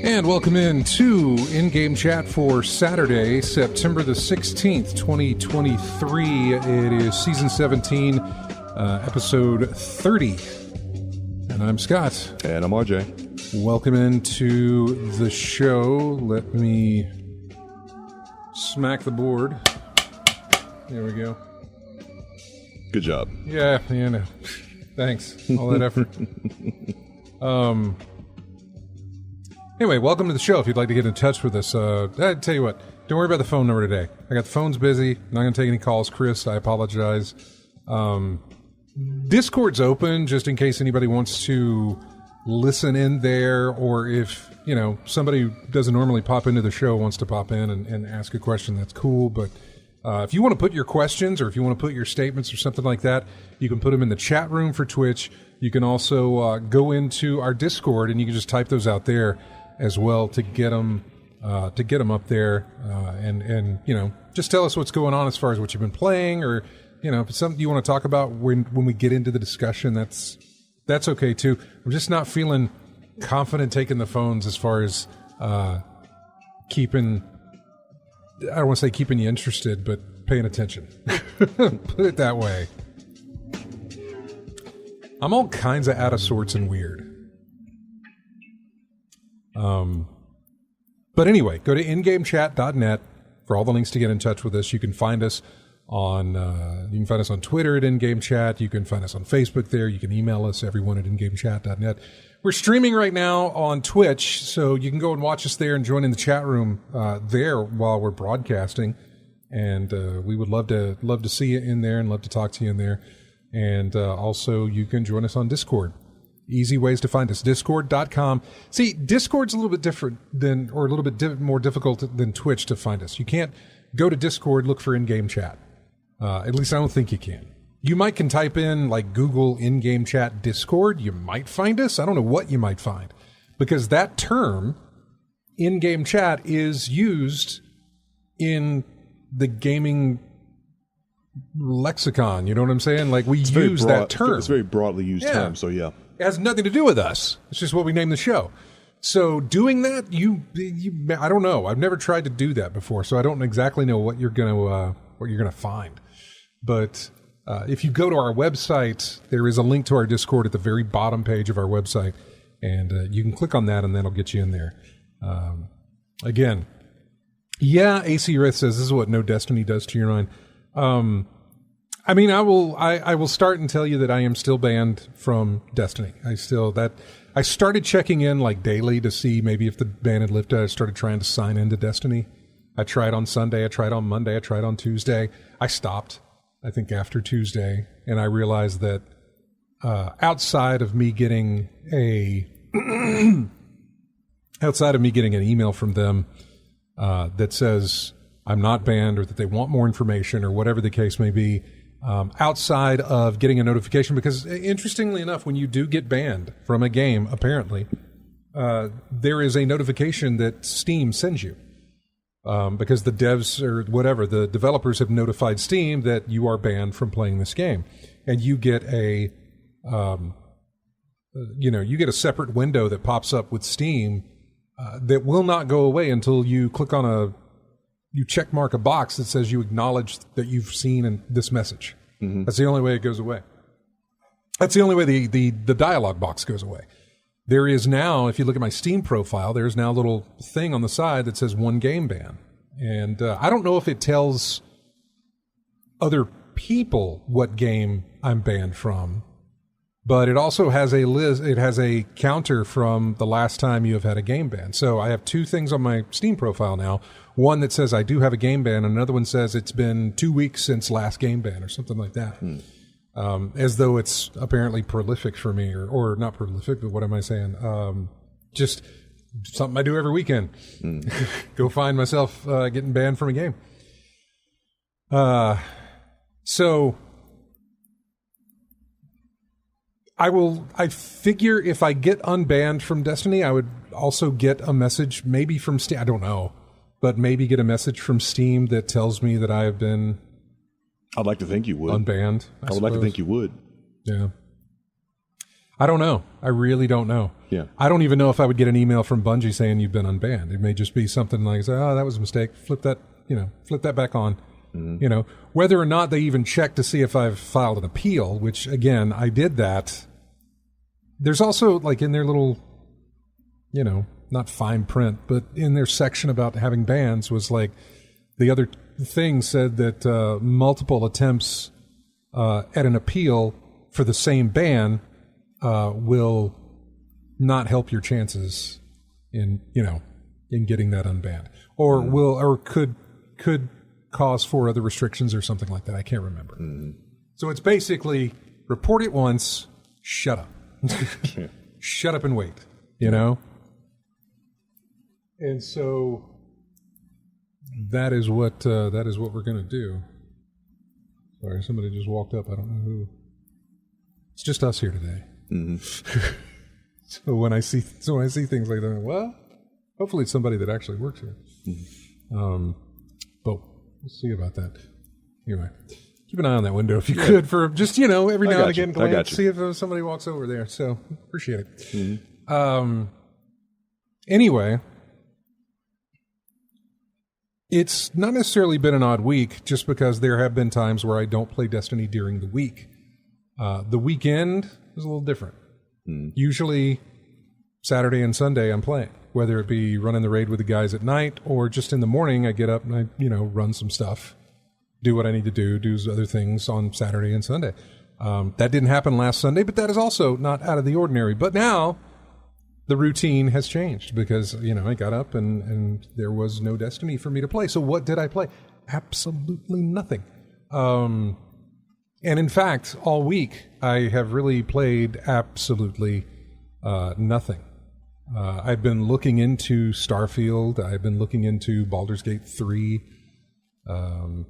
And welcome to in-game chat for Saturday, September the 16th, 2023. It is Season 17, Episode 30. And I'm Scott. And I'm RJ. Welcome into the show. Let me smack the board. There we go. Good job. Yeah, no. Thanks. All that effort. Anyway, welcome to the show. If you'd like to get in touch with us, I tell you what, don't worry about the phone number today. I got the phones busy. I'm not going to take any calls. Chris, I apologize. Discord's open just in case anybody wants to listen in there, or if, somebody who doesn't normally pop into the show wants to pop in and ask a question, that's cool. But if you want to put your questions, or if you want to put your statements or something like that, you can put them in the chat room for Twitch. You can also go into our Discord, and you can just type those out there as well to get them up there, and just tell us what's going on as far as what you've been playing, or if it's something you want to talk about when we get into the discussion, that's okay too. I'm just not feeling confident taking the phones as far as keeping, I don't want to say keeping you interested, but paying attention. Put it that way. I'm all kinds of out of sorts and weird. But anyway, go to ingamechat.net for all the links to get in touch with us. You can find us on Twitter at ingamechat. You can find us on Facebook there. You can email us, everyone at ingamechat.net. We're streaming right now on Twitch, so you can go and watch us there and join in the chat room there while we're broadcasting. And we would love to see you in there and love to talk to you in there. And also, you can join us on Discord. Easy ways to find us, discord.com. See, Discord's a little bit different or a little bit more difficult than Twitch to find us. You can't go to Discord, look for in-game chat. At least I don't think you can. You can type in, like, Google in-game chat Discord. You might find us. I don't know what you might find. Because that term, in-game chat, is used in the gaming lexicon. You know what I'm saying? Like, we use that term. It's a very broadly used term, so yeah. It has nothing to do with us. It's just what we name the show. So doing that, I don't know. I've never tried to do that before, so I don't exactly know what you're gonna find. But if you go to our website, there is a link to our Discord at the very bottom page of our website, and you can click on that, and that'll get you in there. Again, AC Rith says this is what no Destiny does to your mind. I will start and tell you that I am still banned from Destiny. I started checking in like daily to see maybe if the ban had lifted. I started trying to sign into Destiny. I tried on Sunday, I tried on Monday, I tried on Tuesday. I stopped, I think, after Tuesday, and I realized that outside of me getting an email from them that says I'm not banned, or that they want more information, or whatever the case may be, outside of getting a notification, because interestingly enough, when you do get banned from a game, apparently, there is a notification that Steam sends you. Because the devs or whatever, the developers have notified Steam that you are banned from playing this game. And you get a you get a separate window that pops up with Steam that will not go away until you click on you check mark a box that says you acknowledge that you've seen this message. Mm-hmm. That's the only way it goes away. That's the only way the dialogue box goes away. There is now, if you look at my Steam profile, there's now a little thing on the side that says 1 game ban. And I don't know if it tells other people what game I'm banned from, but it also has a list. It has a counter from the last time you have had a game ban. So I have 2 things on my Steam profile now. One that says I do have a game ban, and another one says it's been 2 weeks since last game ban or something like that. As though it's apparently prolific for me, or not prolific, but what am I saying? Just something I do every weekend. Go find myself getting banned from a game. So I figure if I get unbanned from Destiny, I would also get a message maybe from Steam. I don't know, but maybe get a message from Steam that tells me that I have been I'd like to think you would. Unbanned. I would like to think you would. Yeah. I don't know. I really don't know. Yeah. I don't even know if I would get an email from Bungie saying you've been unbanned. It may just be something like, oh, that was a mistake. Flip that back on. Mm-hmm. Whether or not they even check to see if I've filed an appeal, which again, I did that. There's also like in their little, not fine print, but in their section about having bans was like the other thing said that multiple attempts at an appeal for the same ban will not help your chances in getting that unbanned, or could cause for other restrictions or something like that. I can't remember. So it's basically report it once, shut up, shut up and wait. And so that is what we're going to do. Sorry, somebody just walked up. I don't know who. It's just us here today. Mm-hmm. So when I see things like that, well, hopefully it's somebody that actually works here. Mm-hmm. But we'll see about that. Anyway, keep an eye on that window if you could for just every now and again glance, see if somebody walks over there. So appreciate it. Mm-hmm. Anyway. It's not necessarily been an odd week just because there have been times where I don't play Destiny during the week. The weekend is a little different. Usually Saturday and Sunday I'm playing, whether it be running the raid with the guys at night or just in the morning I get up and I, run some stuff, do what I need to do other things on Saturday and Sunday. That didn't happen last Sunday, but that is also not out of the ordinary. But now the routine has changed because, I got up and there was no Destiny for me to play. So what did I play? Absolutely nothing. And in fact, all week I have really played absolutely nothing. I've been looking into Starfield. I've been looking into Baldur's Gate 3. Oh,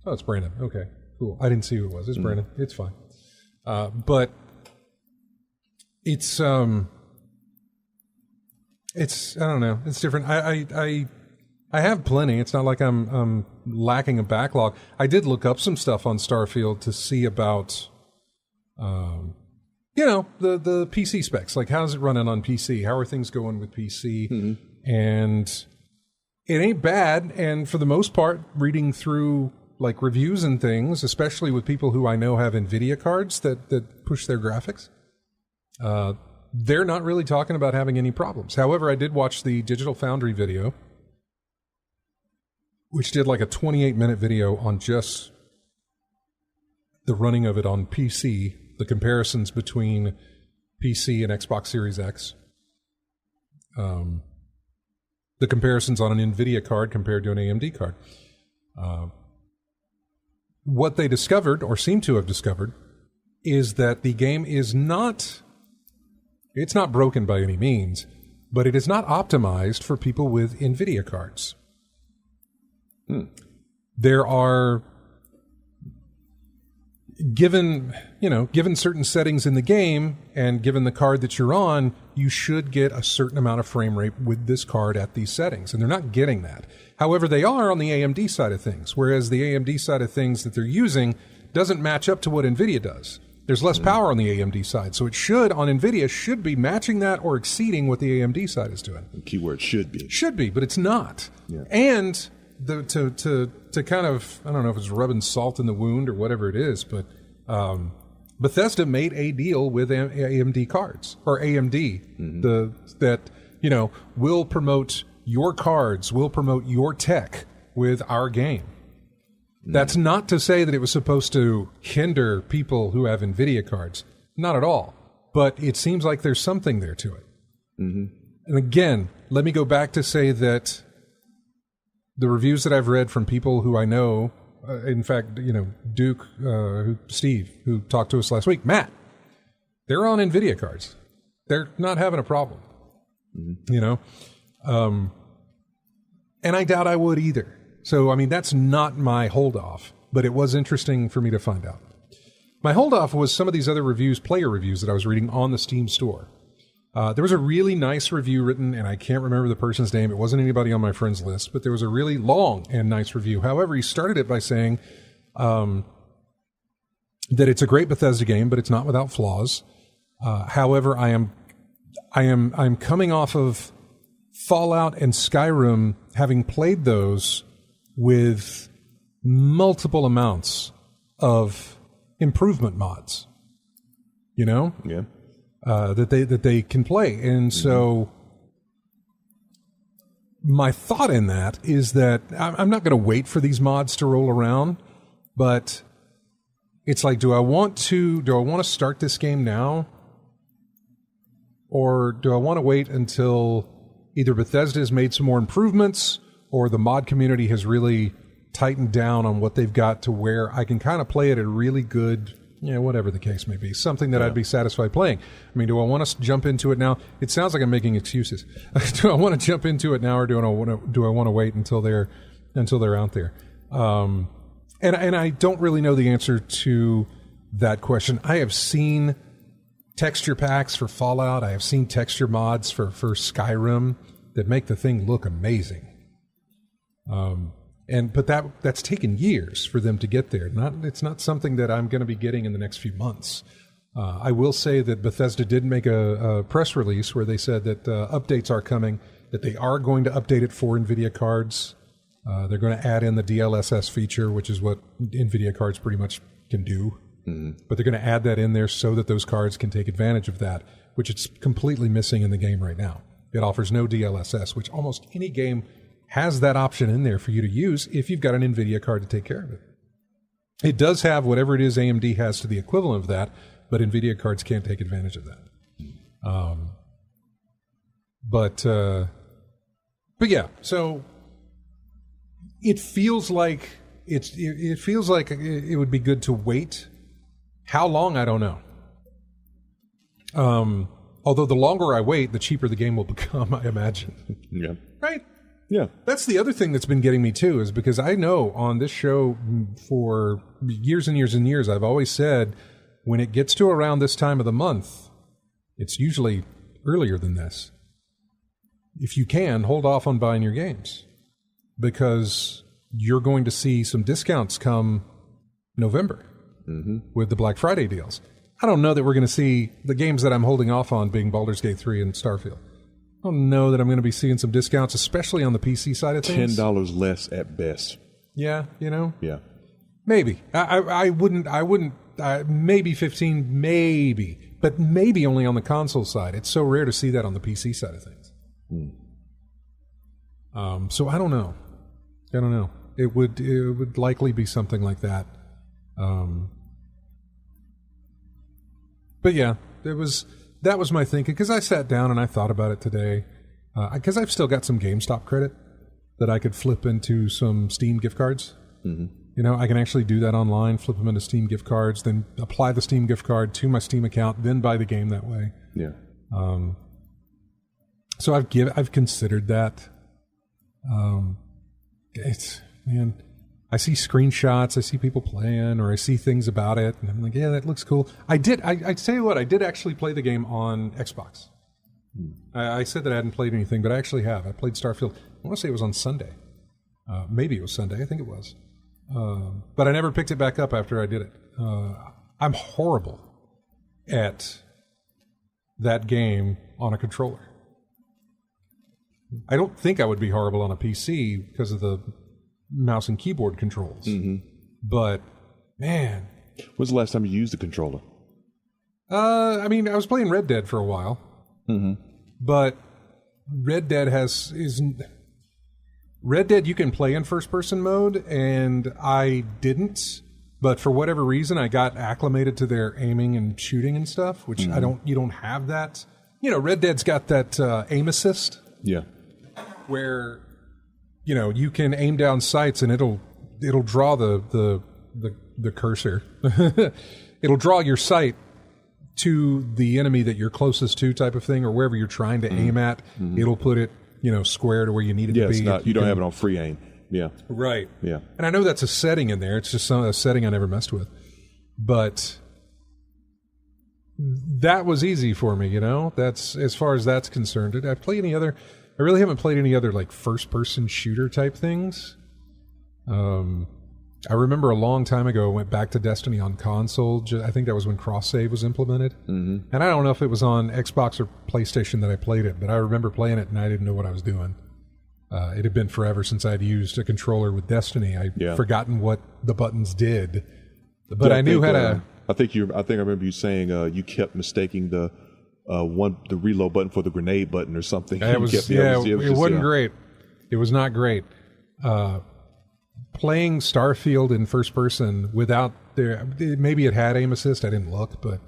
it's Brandon. Okay, cool. I didn't see who it was. It's Brandon. It's fine. But It's I don't know. It's different. I have plenty. It's not like I'm lacking a backlog. I did look up some stuff on Starfield to see about the PC specs. Like how's it running on PC? How are things going with PC? Mm-hmm. And it ain't bad. And for the most part, reading through like reviews and things, especially with people who I know have NVIDIA cards that push their graphics. They're not really talking about having any problems. However, I did watch the Digital Foundry video, which did like a 28-minute video on just the running of it on PC, the comparisons between PC and Xbox Series X, the comparisons on an NVIDIA card compared to an AMD card. What they discovered, or seem to have discovered, is that the game is not... It's not broken by any means, but it is not optimized for people with NVIDIA cards. There are, given certain settings in the game and given the card that you're on, you should get a certain amount of frame rate with this card at these settings, and they're not getting that. However, they are on the AMD side of things, whereas the AMD side of things that they're using doesn't match up to what NVIDIA does. There's less power on the AMD side, so it should, on NVIDIA, should be matching that or exceeding what the AMD side is doing. The keyword should be. Should be, but it's not. Yeah. And to kind of, I don't know if it's rubbing salt in the wound or whatever it is, but Bethesda made a deal with AMD cards, or AMD, that, you know, will promote your cards, will promote your tech with our game. That's not to say that it was supposed to hinder people who have NVIDIA cards. Not at all. But it seems like there's something there to it. And again, let me go back to say that the reviews that I've read from people who I know, in fact, you know, Duke, Steve, who talked to us last week, Matt, they're on NVIDIA cards. They're not having a problem. You know? And I doubt I would either. So, I mean, that's not my hold-off, but it was interesting for me to find out. My hold-off was some of these other reviews, player reviews that I was reading on the Steam store. There was a really nice review written, and I can't remember the person's name. It wasn't anybody on my friends list, but there was a really long and nice review. However, he started it by saying that it's a great Bethesda game, but it's not without flaws. However, I'm coming off of Fallout and Skyrim, having played those with multiple amounts of improvement mods, you know, that they can play. And so my thought in that is that I'm not going to wait for these mods to roll around, but it's like, do I want to start this game now, or do I want to wait until either Bethesda has made some more improvements or the mod community has really tightened down on what they've got to where I can kind of play it at a really good, you know, whatever the case may be, something that I'd be satisfied playing. I mean, do I want to jump into it now? It sounds like I'm making excuses. Do I want to jump into it now, or do I want to wait until they're out there? And I don't really know the answer to that question. I have seen texture packs for Fallout. I have seen texture mods for Skyrim that make the thing look amazing. But that's taken years for them to get there. It's not something that I'm going to be getting in the next few months. I will say that Bethesda did make a press release where they said that updates are coming, that they are going to update it for NVIDIA cards. They're going to add in the DLSS feature, which is what NVIDIA cards pretty much can do. But they're going to add that in there so that those cards can take advantage of that, which it's completely missing in the game right now. It offers no DLSS, which almost any game has that option in there for you to use if you've got an NVIDIA card to take care of it. It does have whatever it is AMD has to the equivalent of that, but NVIDIA cards can't take advantage of that. But yeah, so it feels like it would be good to wait. How long, I don't know. Although the longer I wait, the cheaper the game will become, I imagine. Yeah. Right? Yeah. That's the other thing that's been getting me, too, is because I know on this show for years and years and years, I've always said when it gets to around this time of the month, it's usually earlier than this. If you can, hold off on buying your games, because you're going to see some discounts come November with the Black Friday deals. I don't know that we're going to see the games that I'm holding off on being Baldur's Gate 3 and Starfield. I don't know that I'm going to be seeing some discounts, especially on the PC side of things. $10 less at best. Yeah, you know? Yeah. Maybe. I wouldn't, maybe 15, maybe. But maybe only on the console side. It's so rare to see that on the PC side of things. So I don't know. It would likely be something like that. But yeah, that was my thinking, because I sat down and I thought about it today, because I've still got some GameStop credit that I could flip into some Steam gift cards. You know, I can actually do that online, flip them into Steam gift cards, then apply the Steam gift card to my Steam account, then buy the game that way. Yeah. So I've considered that. Man, I see screenshots, I see people playing, or I see things about it, and I'm like, yeah, that looks cool. I tell you what, I did actually play the game on Xbox. I said that I hadn't played anything, but I actually have. I played Starfield. I want to say it was on Sunday. Maybe it was Sunday. I think it was. But I never picked it back up after I did it. I'm horrible at that game on a controller. I don't think I would be horrible on a PC because of the mouse and keyboard controls. Mm-hmm. But, man. When's the last time you used a controller? I was playing Red Dead for a while. Mm-hmm. But Red Dead Red Dead you can play in first-person mode, and I didn't. But for whatever reason, I got acclimated to their aiming and shooting and stuff, which you don't have that. Red Dead's got that aim assist. Yeah. Where, you can aim down sights and it'll draw the cursor. It'll draw your sight to the enemy that you're closest to, type of thing, or wherever you're trying to aim at. Mm-hmm. It'll put it, square to where you need it to be. You don't have it on free aim. Yeah. Right. Yeah. And I know that's a setting in there. It's just a setting I never messed with. But that was easy for me, That's as far as that's concerned. Did I play any other? I really haven't played any other like first-person shooter type things. I remember a long time ago I went back to Destiny on console. I think that was when cross-save was implemented. Mm-hmm. And I don't know if it was on Xbox or PlayStation that I played it, but I remember playing it and I didn't know what I was doing. It had been forever since I'd used a controller with Destiny. I'd forgotten what the buttons did. But I knew how to... I think I remember you saying you kept mistaking the reload button for the grenade button or something. It wasn't great. It was not great. Playing Starfield in first person without maybe it had aim assist. I didn't look, but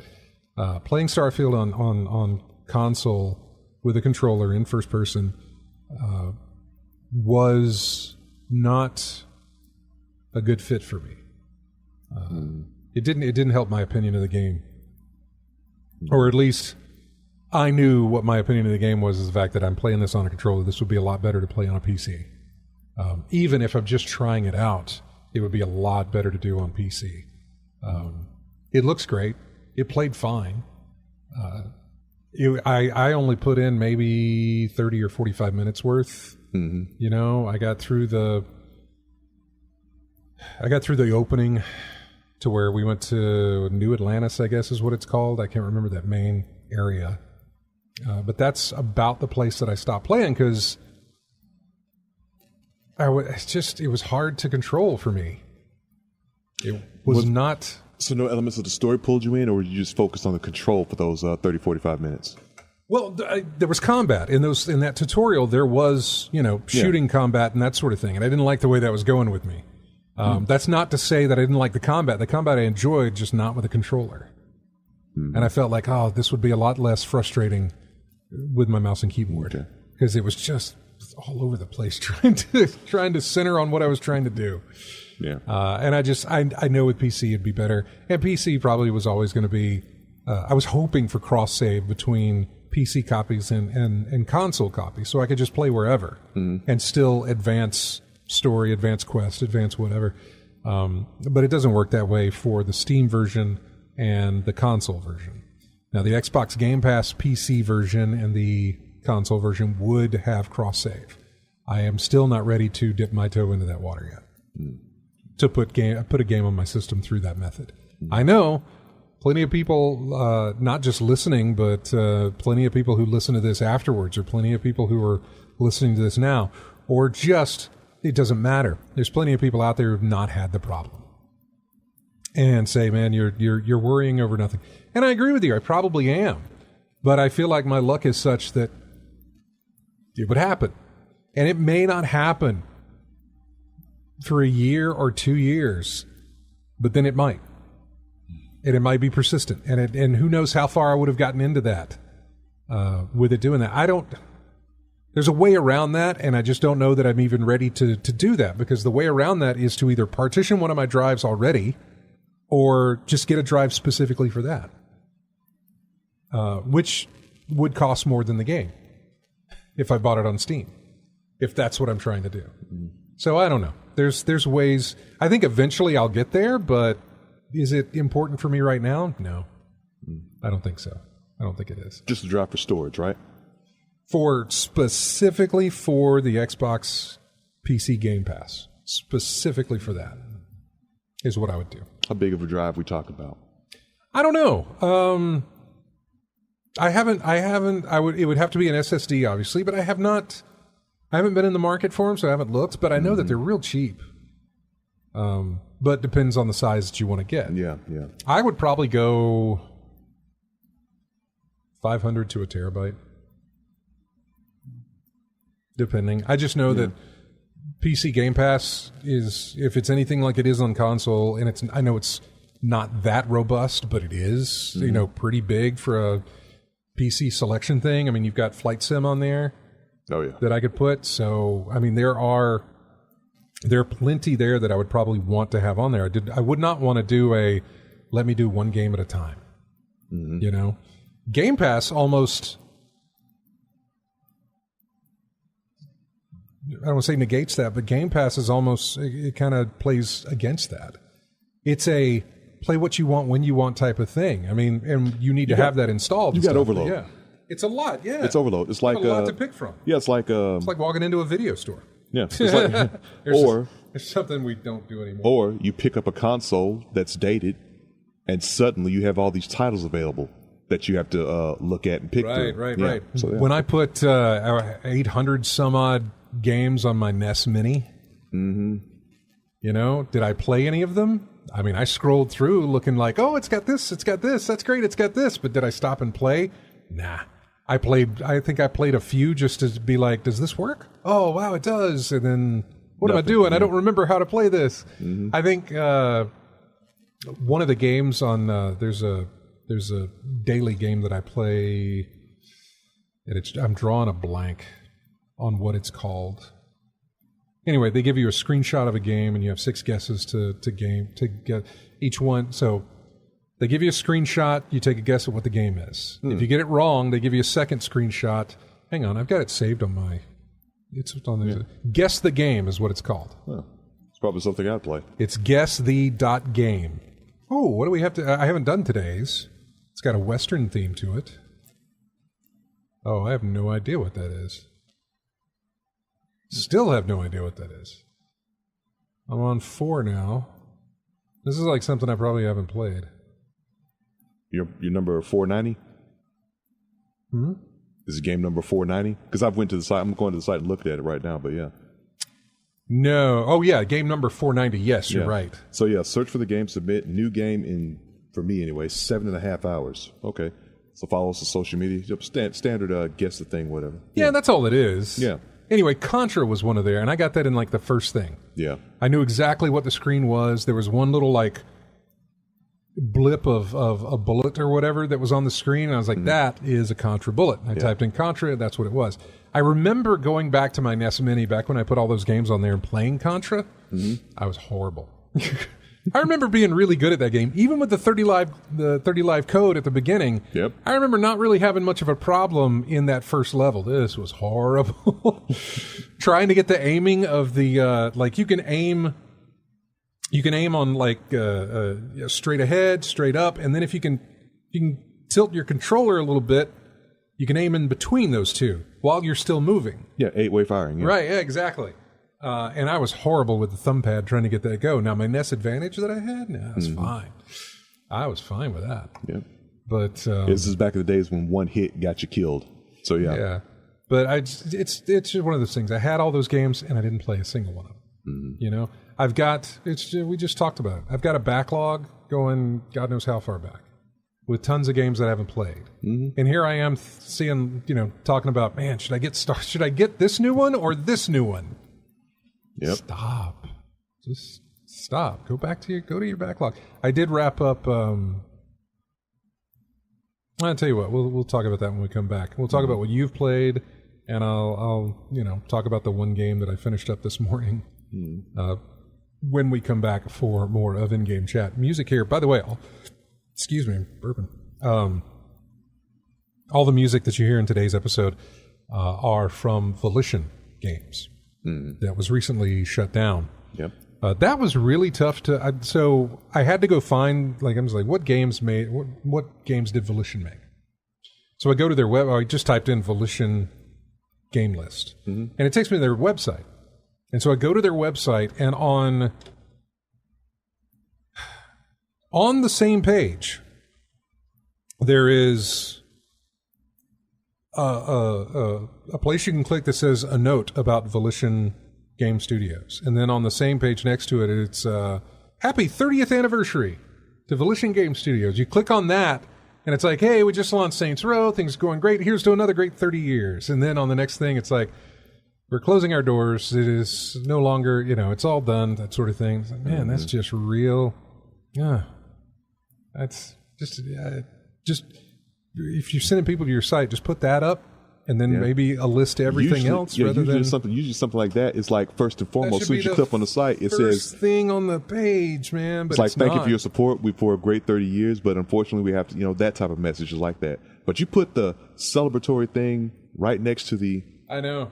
playing Starfield on console with a controller in first person was not a good fit for me. It didn't help my opinion of the game, or at least I knew what my opinion of the game was. Is the fact that I'm playing this on a controller. This would be a lot better to play on a PC. Even if I'm just trying it out, it would be a lot better to do on PC. It looks great. It played fine. I only put in maybe 30 or 45 minutes worth. Mm-hmm. I got through the opening to where we went to New Atlantis, I guess is what it's called. I can't remember that main area. But that's about the place that I stopped playing because it was hard to control for me. It was not... So no elements of the story pulled you in, or were you just focused on the control for those 30, 45 minutes? Well, there was combat. In that tutorial, there was, shooting combat and that sort of thing, and I didn't like the way that was going with me. That's not to say that I didn't like the combat. The combat I enjoyed, just not with a controller. And I felt like, this would be a lot less frustrating with my mouse and keyboard. Because it was just all over the place trying to center on what I was trying to do. Yeah. And I know with PC it'd be better. And PC probably was always going to be, I was hoping for cross-save between PC copies and console copies, so I could just play wherever and still advance story, advance quest, advance whatever. But it doesn't work that way for the Steam version and the console version. Now, the Xbox Game Pass PC version and the console version would have cross-save. I am still not ready to dip my toe into that water yet. To put a game on my system through that method. I know plenty of people, not just listening, but plenty of people who listen to this afterwards, or plenty of people who are listening to this now, or just, it doesn't matter. There's plenty of people out there who have not had the problem. And say, man, you're worrying over nothing. And I agree with you, I probably am. But I feel like my luck is such that it would happen. And it may not happen for a year or 2 years, but then it might. And it might be persistent. And who knows how far I would have gotten into that with it doing that. There's a way around that, and I just don't know that I'm even ready to do that, because the way around that is to either partition one of my drives already or just get a drive specifically for that, which would cost more than the game if I bought it on Steam, if that's what I'm trying to do. So I don't know. There's ways. I think eventually I'll get there, but is it important for me right now? No. I don't think so. I don't think it is. Just a drive for storage, right? Specifically for the Xbox PC Game Pass. Specifically for that is what I would do. How big of a drive we talk about? I don't know. It would have to be an SSD, obviously, but I haven't been in the market for them, so I haven't looked, but I know that they're real cheap. But depends on the size that you want to get. Yeah. I would probably go 500 to a terabyte. Depending. I just know that PC Game Pass is, if it's anything like it is on console, and I know it's not that robust, but it is, pretty big for a PC selection thing. I mean, you've got Flight Sim on there. Oh, yeah. That I could put. So, I mean, there are plenty there that I would probably want to have on there. I would not want to let me do one game at a time. Game Pass almost, I don't want to say negates that, but Game Pass is almost, it kind of plays against that. It's a play what you want when you want type of thing. I mean, and you need to have that installed. You got overload. Yeah. It's a lot, yeah. It's overload. It's like a lot to pick from. Yeah, it's like walking into a video store. Yeah. It's like, there's something we don't do anymore. Or you pick up a console that's dated, and suddenly you have all these titles available that you have to look at and pick through. Right. So, when I put 800 some odd games on my NES Mini, did I play any of them? I mean, I scrolled through looking like, oh, it's got this, that's great, it's got this, but did I stop and play? Nah. I think I played a few just to be like, does this work? Oh, wow, it does. And then, what am I doing? I don't remember how to play this. I think one of the games on, there's a daily game that I play, and I'm drawing a blank on what it's called. Anyway, they give you a screenshot of a game, and you have 6 guesses to get each one. So they give you a screenshot, you take a guess at what the game is. If you get it wrong, they give you a second screenshot. Hang on, I've got it saved on my... It's on there. Yeah. Guess the Game is what it's called. Huh. It's probably something I'd play. It's guessthE.game. Oh, what do we have to... I haven't done today's. It's got a Western theme to it. Oh, I have no idea what that is. Still have no idea what that is. I'm on 4 now. This is like something I probably haven't played. Your number 490? Is it game number 490? Because I've went to the site. I'm going to the site and looking at it right now, but yeah. No. Oh, yeah, game number 490. Yes, you're right. So, yeah, search for the game, submit, new game in, for me anyway, 7.5 hours. Okay. So follow us on social media. Standard guess the thing, whatever. Yeah, that's all it is. Yeah. Anyway, Contra was one of there, and I got that in like the first thing. Yeah. I knew exactly what the screen was. There was one little like blip of a bullet or whatever that was on the screen, and I was like, that is a Contra bullet. I typed in Contra, that's what it was. I remember going back to my NES Mini back when I put all those games on there and playing Contra. I was horrible. I remember being really good at that game, even with the 30 live code at the beginning. Yep. I remember not really having much of a problem in that first level. This was horrible. Trying to get the aiming of the like you can aim on like straight ahead, straight up, and then if you can tilt your controller a little bit, you can aim in between those two while you're still moving. Yeah, 8-way firing. Yeah. Right. Yeah. Exactly. And I was horrible with the thumb pad trying to get that go. Now, my NES Advantage that I had, I was fine. I was fine with that. Yeah. But this is back in the days when one hit got you killed. So, yeah. Yeah. But it's just one of those things. I had all those games, and I didn't play a single one of them. You know? We just talked about it. I've got a backlog going God knows how far back with tons of games that I haven't played. And here I am seeing, talking about, man, should I get this new one or this new one? Yep. Stop. Just stop. Go to your backlog. I did wrap up. I'll tell you what. We'll talk about that when we come back. We'll talk about what you've played, and I'll talk about the one game that I finished up this morning. When we come back for more of In-Game Chat. Music here. By the way, excuse me, bourbon. All the music that you hear in today's episode are from Volition Games. That was recently shut down. Yep. That was really tough to. So I had to go find. I was like, what games did Volition make? So I go to their web. I just typed in Volition game list, and it takes me to their website. And so I go to their website, and on the same page, there is a place you can click that says a note about Volition Game Studios. And then on the same page next to it, it's happy 30th anniversary to Volition Game Studios. You click on that, and it's like, hey, we just launched Saints Row. Things are going great. Here's to another great 30 years. And then on the next thing, it's like, we're closing our doors. It is no longer, it's all done, that sort of thing. It's like, man, that's just real. Yeah. That's just if you're sending people to your site, just put that up, and then maybe a list of everything else rather than usually something like that. It's like first and foremost, as soon as you click on the site, it first says thing on the page, man. But it's like thank you for your support. For a great 30 years, but unfortunately, we have to, that type of message is like that. But you put the celebratory thing right next to the. I know,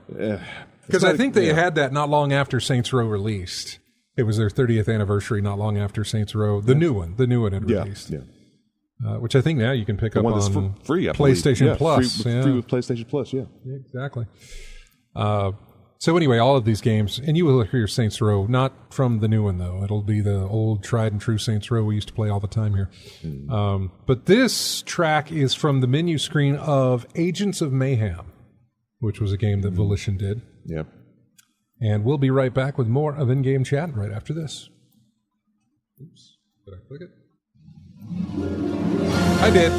because I think they had that not long after Saints Row released. It was their 30th anniversary, not long after Saints Row, the new one had released. Yeah. Which I think now you can pick up on free, PlayStation Plus. Free with PlayStation Plus, yeah. Exactly. So anyway, all of these games, and you will hear Saints Row, not from the new one, though. It'll be the old tried and true Saints Row we used to play all the time here. But this track is from the menu screen of Agents of Mayhem, which was a game that Volition did. Yeah. And we'll be right back with more of In-Game Chat right after this. Oops. Did I click it? I did.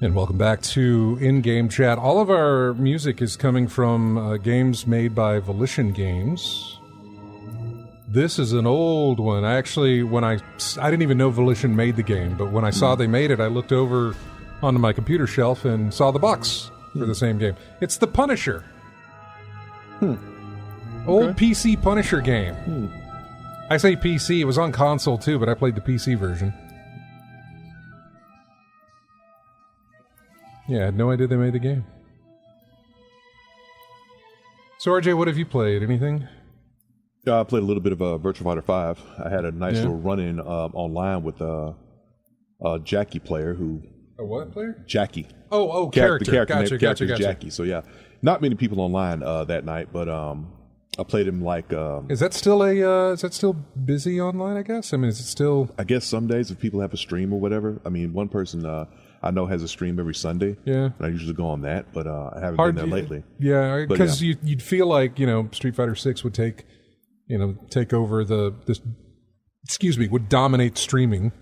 And welcome back to In-Game Chat. All of our music is coming from games made by Volition Games. This is an old one. I didn't even know Volition made the game, but when I saw they made it, I looked over onto my computer shelf and saw the box for the same game. It's The Punisher. Old PC Punisher game. I say PC, it was on console too, but I played the PC version. Yeah, I had no idea they made the game. So RJ, what have you played? Anything? I played a little bit of Virtua Fighter 5. I had a nice little run-in online with a Jackie player who... A what player? Jackie. Oh, character. The character Gotcha. is Jackie. So yeah, not many people online that night, but I played him like... Is that still busy online, I guess? I mean, is it still... I guess some days if people have a stream or whatever. I mean, one person... I know has a stream every Sunday. Yeah. And I usually go on that, but I haven't been there lately. Yeah, because you'd feel like, Street Fighter 6 would take take over would dominate streaming.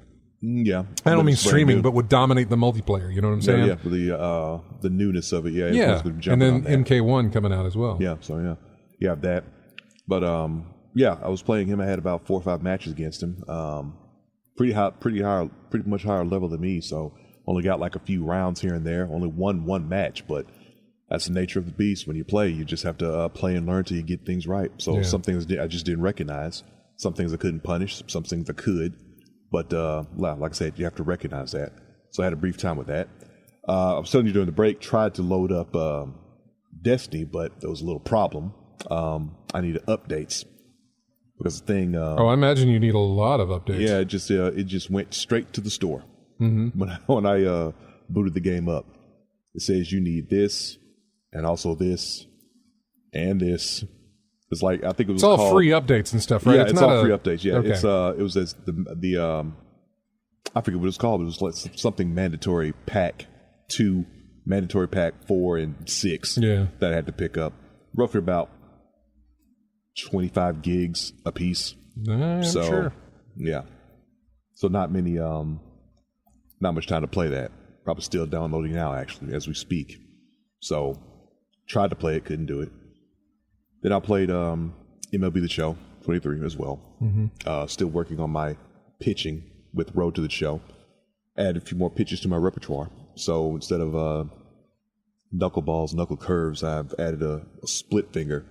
Yeah. I don't mean streaming, but would dominate the multiplayer. You know what I'm saying? Yeah, the newness of it. Yeah. And then MK1 coming out as well. Yeah, so you have that. But I was playing him. I had about 4 or 5 matches against him. Pretty much higher level than me. So only got like a few rounds here and there. Only won one match, but that's the nature of the beast. When you play, you just have to play and learn till you get things right. So some things I just didn't recognize. Some things I couldn't punish. Some things I could. But like I said, you have to recognize that. So I had a brief time with that. I was telling you during the break, tried to load up Destiny, but there was a little problem. I needed updates because the thing. I imagine you need a lot of updates. Yeah, it just went straight to the store. Mm-hmm. When I booted the game up, it says you need this and also this and this. It's like I think it was. It's all free updates and stuff, right? Yeah, it's all free updates. Yeah, okay. It was as the I forget what it was called. It was like something mandatory pack 2, mandatory pack 4, and 6. Yeah, that I had to pick up. Roughly about 25 gigs a piece. I'm sure. Yeah. So not many. Not much time to play that. Probably still downloading now, actually, as we speak. So tried to play it, couldn't do it. Then I played MLB The Show 23 as well. Mm-hmm. Still working on my pitching with Road to the Show. Add a few more pitches to my repertoire. So instead of knuckleballs, knuckle curves, I've added a split finger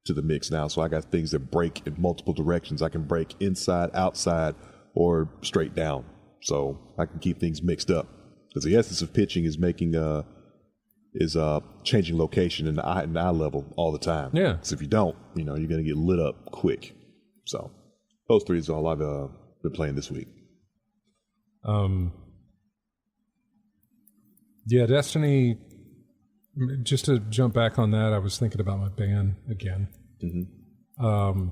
to the mix now. So I got things that break in multiple directions. I can break inside, outside, or straight down. So I can keep things mixed up. Because the essence of pitching is making changing location in the eye level all the time. Yeah. So if you don't, you're going to get lit up quick. So those 3 is all I've been playing this week. Yeah, Destiny. Just to jump back on that, I was thinking about my ban again. Mm-hmm.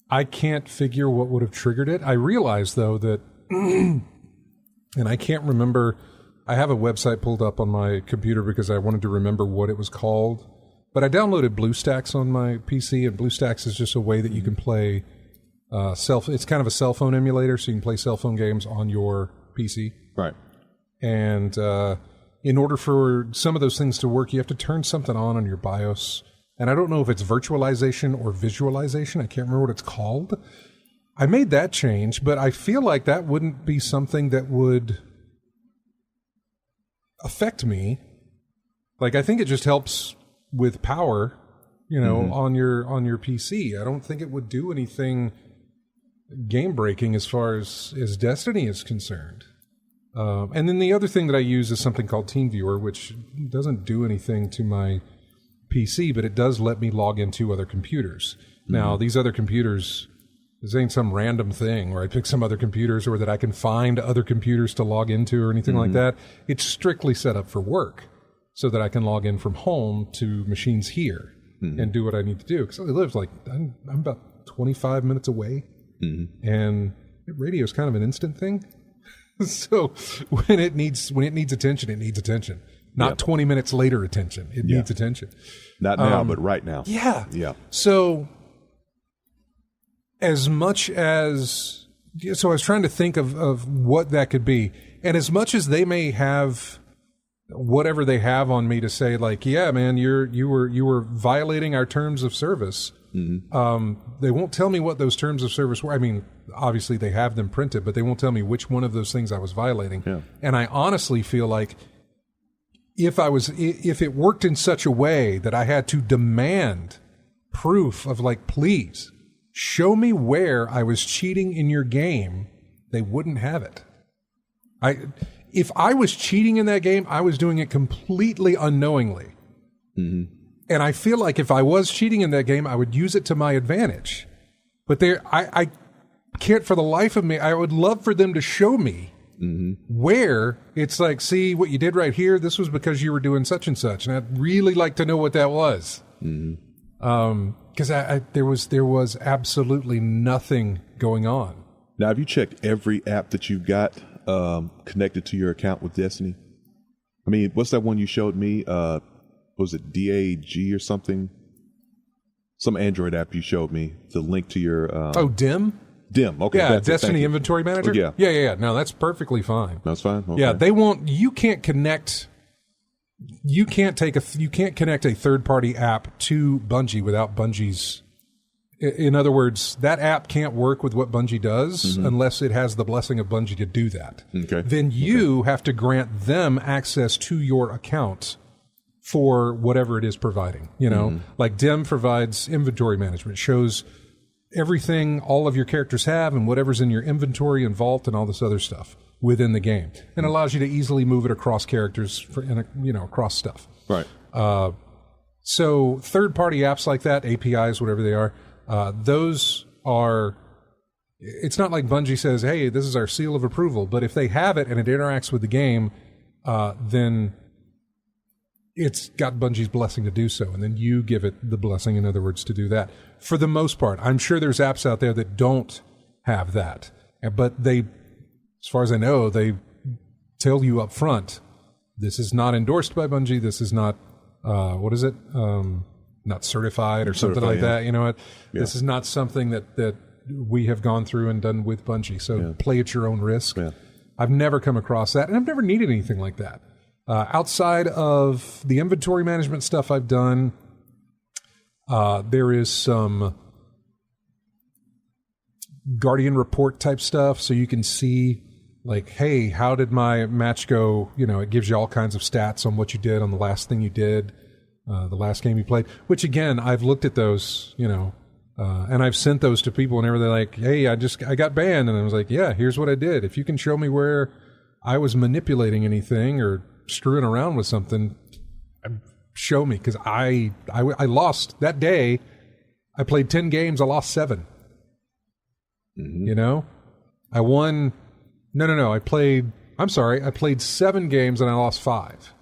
I can't figure what would have triggered it. I realize though that, and I can't remember. I have a website pulled up on my computer because I wanted to remember what it was called. But I downloaded BlueStacks on my PC, and BlueStacks is just a way that you can play it's kind of a cell phone emulator, so you can play cell phone games on your PC. Right. And in order for some of those things to work, you have to turn something on your BIOS. And I don't know if it's virtualization or visualization. I can't remember what it's called. I made that change, but I feel like that wouldn't be something that would affect me. Like, I think it just helps with power, on your PC. I don't think it would do anything game breaking as far as Destiny is concerned. And then the other thing that I use is something called TeamViewer, which doesn't do anything to my PC, but it does let me log into other computers. Mm-hmm. Now, these other computers, this ain't some random thing where I pick some other computers or that I can find other computers to log into or anything like that. It's strictly set up for work so that I can log in from home to machines here and do what I need to do. Because I live I'm about 25 minutes away, and radio is kind of an instant thing. So when it needs attention, it needs attention. Not 20 minutes later attention. It needs attention. Not now, but right now. Yeah. Yeah. So as much as... So I was trying to think of what that could be. And as much as they may have whatever they have on me to say, like, yeah, man, you were violating our terms of service... they won't tell me what those terms of service were. I mean, obviously they have them printed, but they won't tell me which one of those things I was violating. Yeah. And I honestly feel like if it worked in such a way that I had to demand proof of, like, please show me where I was cheating in your game, they wouldn't have it. If I was cheating in that game, I was doing it completely unknowingly. Mm-hmm. And I feel like if I was cheating in that game, I would use it to my advantage. But I can't for the life of me. I would love for them to show me where it's like, see what you did right here. This was because you were doing such and such, and I'd really like to know what that was. Because there was absolutely nothing going on. Now, have you checked every app that you've got connected to your account with Destiny? I mean, what's that one you showed me? Was it DAG or something some Android app you showed me. The link to your Dim. Dim. Okay, Yeah, that's it. Destiny Thank you. Inventory Manager. Oh, yeah. Yeah. No, that's perfectly fine. That's fine. Okay. Yeah, they won't. You can't connect. You can't connect a third-party app to Bungie without Bungie's. In other words, that app can't work with what Bungie does unless it has the blessing of Bungie to do that. Okay. Then you have to grant them access to your account for whatever it is providing. You know, like Dim provides inventory management, shows everything all of your characters have and whatever's in your inventory and vault and all this other stuff within the game, and allows you to easily move it across characters across stuff. Right. So third-party apps like that, APIs, whatever they are, those are. It's not like Bungie says, "Hey, this is our seal of approval," but if they have it and it interacts with the game, then it's got Bungie's blessing to do so, and then you give it the blessing, in other words, to do that. For the most part, I'm sure there's apps out there that don't have that, but they, as far as I know, they tell you up front, this is not endorsed by Bungie, this is not, not certified or something like that. You know what? Yeah. This is not something that we have gone through and done with Bungie, so play at your own risk. Yeah. I've never come across that, and I've never needed anything like that. Outside of the inventory management stuff I've done, there is some Guardian report type stuff, so you can see, like, hey, how did my match go? You know, it gives you all kinds of stats on what you did on the last thing you did, the last game you played, which, again, I've looked at those, and I've sent those to people whenever they're like, hey, I got banned, and I was like, yeah, here's what I did. If you can show me where I was manipulating anything or screwing around with something, show me, because I lost that day. I played 10 games, I lost 7. I won. No. I played 7 games and I lost 5.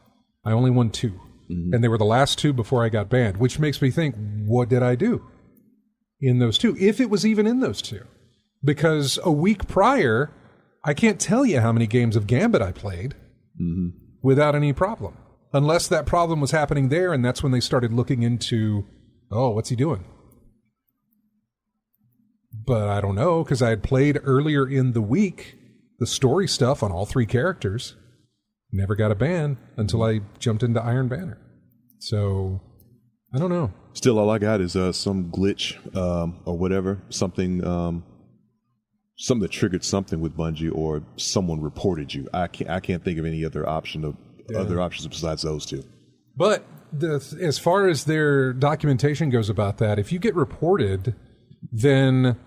I only won 2, and they were the last 2 before I got banned, which makes me think, what did I do in those 2, if it was even in those 2? Because a week prior, I can't tell you how many games of Gambit I played without any problem. Unless that problem was happening there, and that's when they started looking into, what's he doing? But I don't know, because I had played earlier in the week the story stuff on all 3 characters. Never got a ban until I jumped into Iron Banner. So, I don't know. Still, all I got is some glitch or whatever, something that triggered something with Bungie, or someone reported you. I can't think of any other options besides those 2. But as far as their documentation goes about that, if you get reported, then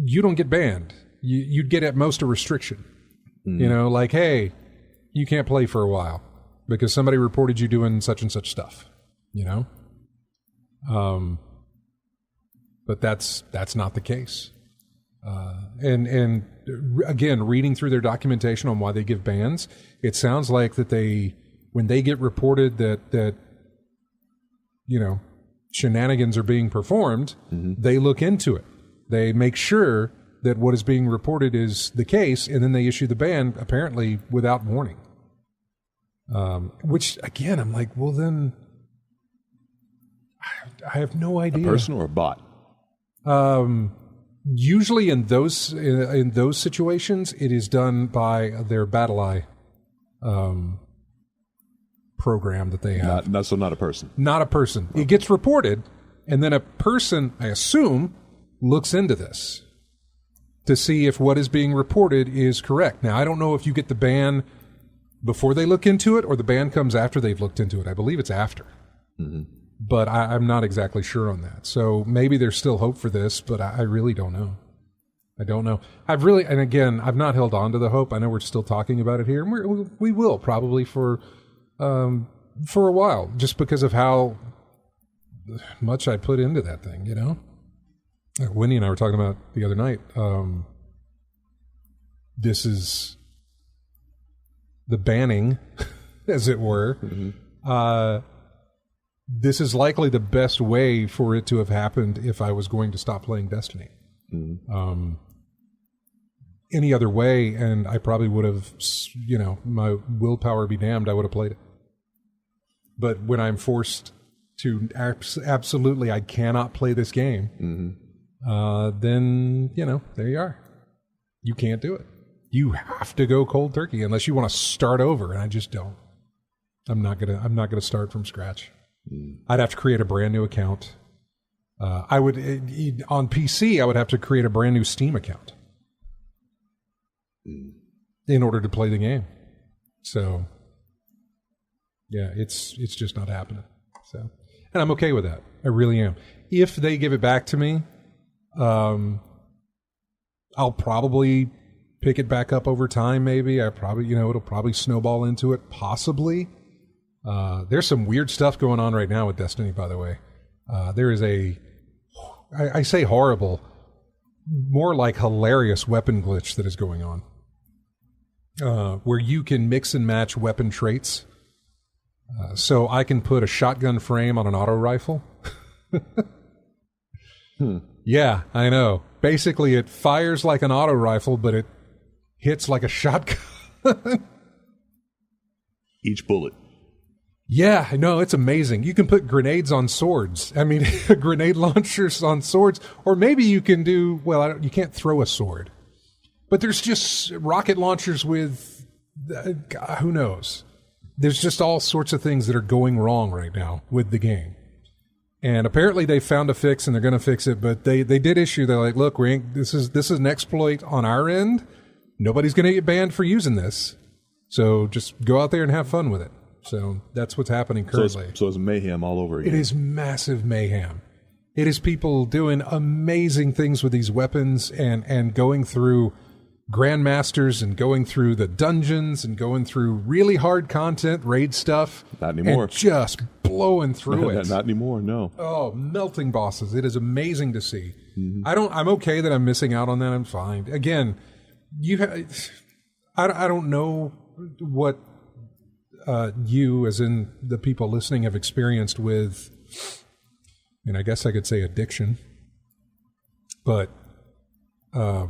you don't get banned. You'd get at most a restriction. Like, hey, you can't play for a while because somebody reported you doing such and such stuff. But that's not the case. And again, reading through their documentation on why they give bans, it sounds like that when they get reported that shenanigans are being performed, they look into it. They make sure that what is being reported is the case, and then they issue the ban, apparently without warning. Which, again, I'm like, well, then I have no idea. A person or a bot? Usually in those situations, it is done by their BattleEye program that they have. Not a person. Not a person. Okay. It gets reported, and then a person, I assume, looks into this to see if what is being reported is correct. Now, I don't know if you get the ban before they look into it or the ban comes after they've looked into it. I believe it's after. But I'm not exactly sure on that. So maybe there's still hope for this, but I really don't know. I don't know. And again, I've not held on to the hope. I know we're still talking about it here, and we will probably for a while, just because of how much I put into that thing, Like Wendy and I were talking about the other night. This is the banning, as it were. This is likely the best way for it to have happened if I was going to stop playing Destiny. Any other way, and I probably would have, my willpower be damned, I would have played it. But when I'm forced to absolutely, I cannot play this game, then, there you are. You can't do it. You have to go cold turkey unless you want to start over, and I just don't. I'm not gonna start from scratch. I'd have to create a brand new account. I would on PC. I would have to create a brand new Steam account in order to play the game. So, yeah, it's just not happening. So, and I'm okay with that. I really am. If they give it back to me, I'll probably pick it back up over time. Maybe it'll probably snowball into it. Possibly. There's some weird stuff going on right now with Destiny, by the way. There is I say horrible, more like hilarious weapon glitch that is going on. Where you can mix and match weapon traits. So I can put a shotgun frame on an auto rifle. Yeah, I know. Basically, it fires like an auto rifle, but it hits like a shotgun. Each bullet. Yeah, no, it's amazing. You can put grenades on swords. I mean, grenade launchers on swords. Or maybe you can do, you can't throw a sword. But there's just rocket launchers with, who knows? There's just all sorts of things that are going wrong right now with the game. And apparently they found a fix and they're going to fix it, but they did issue, they're like, look, this is an exploit on our end. Nobody's going to get banned for using this. So just go out there and have fun with it. So that's what's happening currently. So it's mayhem all over again. It is massive mayhem. It is people doing amazing things with these weapons and going through grandmasters and going through the dungeons and going through really hard content, raid stuff. Not anymore. And just blowing through it. Not anymore, no. Oh, melting bosses. It is amazing to see. I'm okay that I'm missing out on that. I'm fine. Again, I don't know what you, as in the people listening, have experienced with, and I guess I could say addiction, but I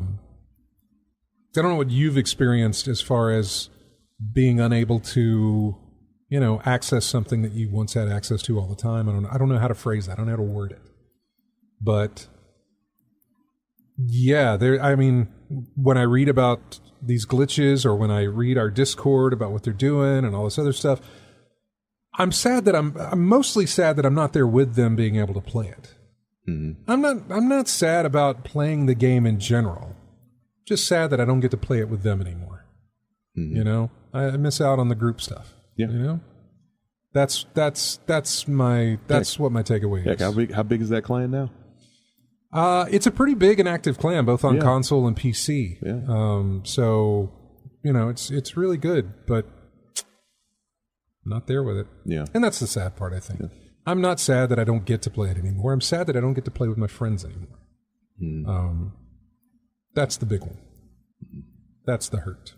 don't know what you've experienced as far as being unable to, access something that you once had access to all the time. I don't know how to phrase that. I don't know how to word it. But yeah, when I read about these glitches or when I read our Discord about what they're doing and all this other stuff, I'm mostly sad that I'm not there with them being able to play it. I'm not sad about playing the game in general. Just sad that I don't get to play it with them anymore. I miss out on the group stuff. Yeah. That's what my takeaway is. How big is that clan now? It's a pretty big and active clan, both on console and PC. Yeah. So, it's really good, but I'm not there with it. Yeah. And that's the sad part, I think. Yeah. I'm not sad that I don't get to play it anymore. I'm sad that I don't get to play with my friends anymore. That's the big one. That's the hurt.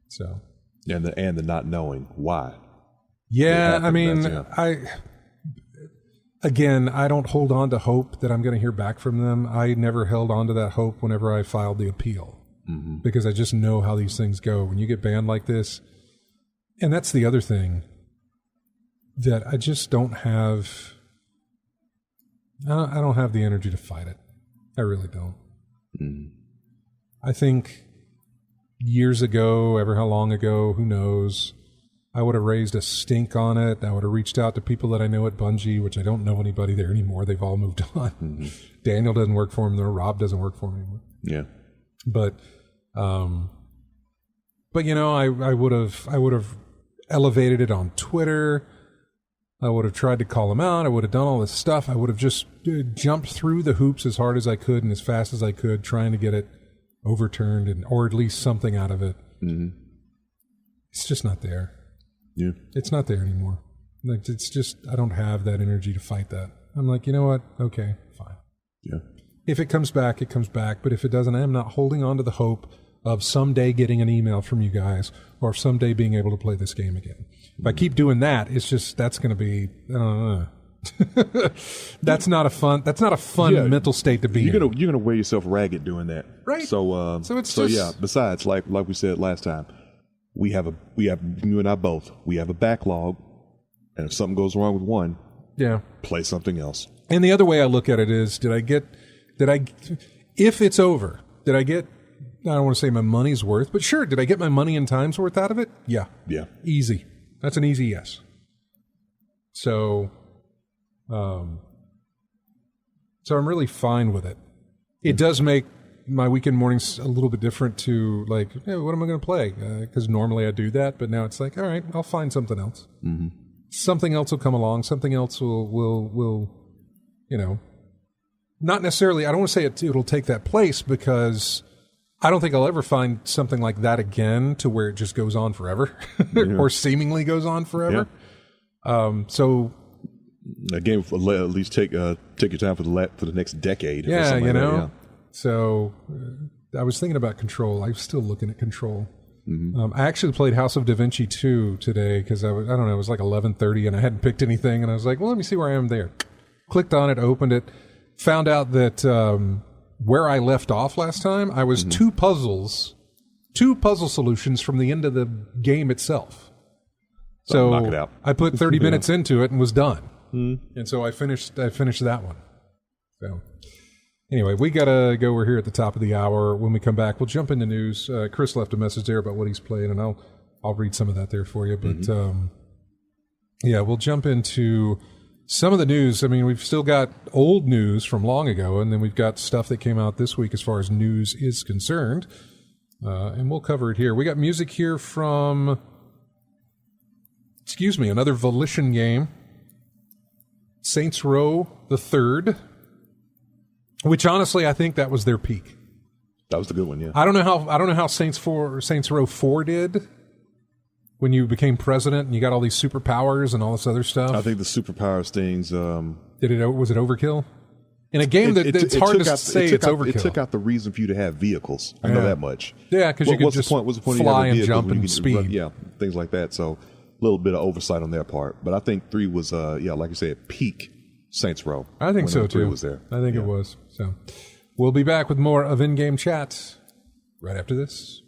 So. And the not knowing why. Yeah, I don't hold on to hope that I'm going to hear back from them. I never held on to that hope whenever I filed the appeal. Because I just know how these things go. When you get banned like this, and that's the other thing, that I just don't have, I don't have the energy to fight it. I really don't. I think years ago, ever how long ago, who knows, I would have raised a stink on it. I would have reached out to people that I know at Bungie, which I don't know anybody there anymore. They've all moved on. Daniel doesn't work for him there. Rob doesn't work for him anymore. Yeah. But I would have elevated it on Twitter. I would have tried to call him out. I would have done all this stuff. I would have just jumped through the hoops as hard as I could and as fast as I could, trying to get it overturned or at least something out of it. It's just not there. Yeah. It's not there anymore. Like, it's just, I don't have that energy to fight that. I'm like, you know what? Okay, fine. Yeah. If it comes back, it comes back. But if it doesn't, I am not holding on to the hope of someday getting an email from you guys or someday being able to play this game again. If I keep doing that, it's just, that's going to be, I don't know. That's not a fun mental state to be in. You're gonna wear yourself ragged doing that. Right. So besides, like we said last time, we have you and I both, we have a backlog, and if something goes wrong with one, Yeah. Play something else. And the other way I look at it is, if it's over, did I get, I don't want to say my money's worth, but sure, did I get my money and time's worth out of it? Yeah. Yeah. Easy. That's an easy yes. So I'm really fine with it. It does make my weekend mornings a little bit different to like, hey, what am I going to play? Because normally I do that, but now it's like, all right, I'll find something else. Mm-hmm. Something else will come along. Something else will not necessarily, I don't want to say it'll take that place, because I don't think I'll ever find something like that again to where it just goes on forever or seemingly goes on forever. Yeah. So a game will at least take your time for the next decade. Yeah, or yeah. So I was thinking about Control. I'm still looking at Control. Mm-hmm. I actually played House of Da Vinci 2 today because it was like 11:30 and I hadn't picked anything, and I was like, well, let me see where I am there. Clicked on it, opened it, found out that where I left off last time, I was two puzzle solutions from the end of the game itself. So knock it out. I put 30 minutes into it and was done. And so I finished that one. So anyway, we got to go. We're here at the top of the hour. When we come back, we'll jump into news. Chris left a message there about what he's playing, and I'll read some of that there for you. But we'll jump into some of the news. I mean, we've still got old news from long ago, and then we've got stuff that came out this week as far as news is concerned. And we'll cover it here. We got music here from, another Volition game, Saints Row the Third, which honestly I think that was their peak. That was the good one, yeah. I don't know how Saints Row 4 did when you became president and you got all these superpowers and all this other stuff. I think the superpowers things. Was it overkill? In a game it's hard to say it's overkill. It took out the reason for you to have vehicles. I know that much. Yeah, because you could just fly and jump and speed. Yeah, things like that. So a little bit of oversight on their part. But I think 3 was, like I said, peak Saints Row. I think so, too. 3 was there. I think it was. So we'll be back with more of In-Game Chat right after this.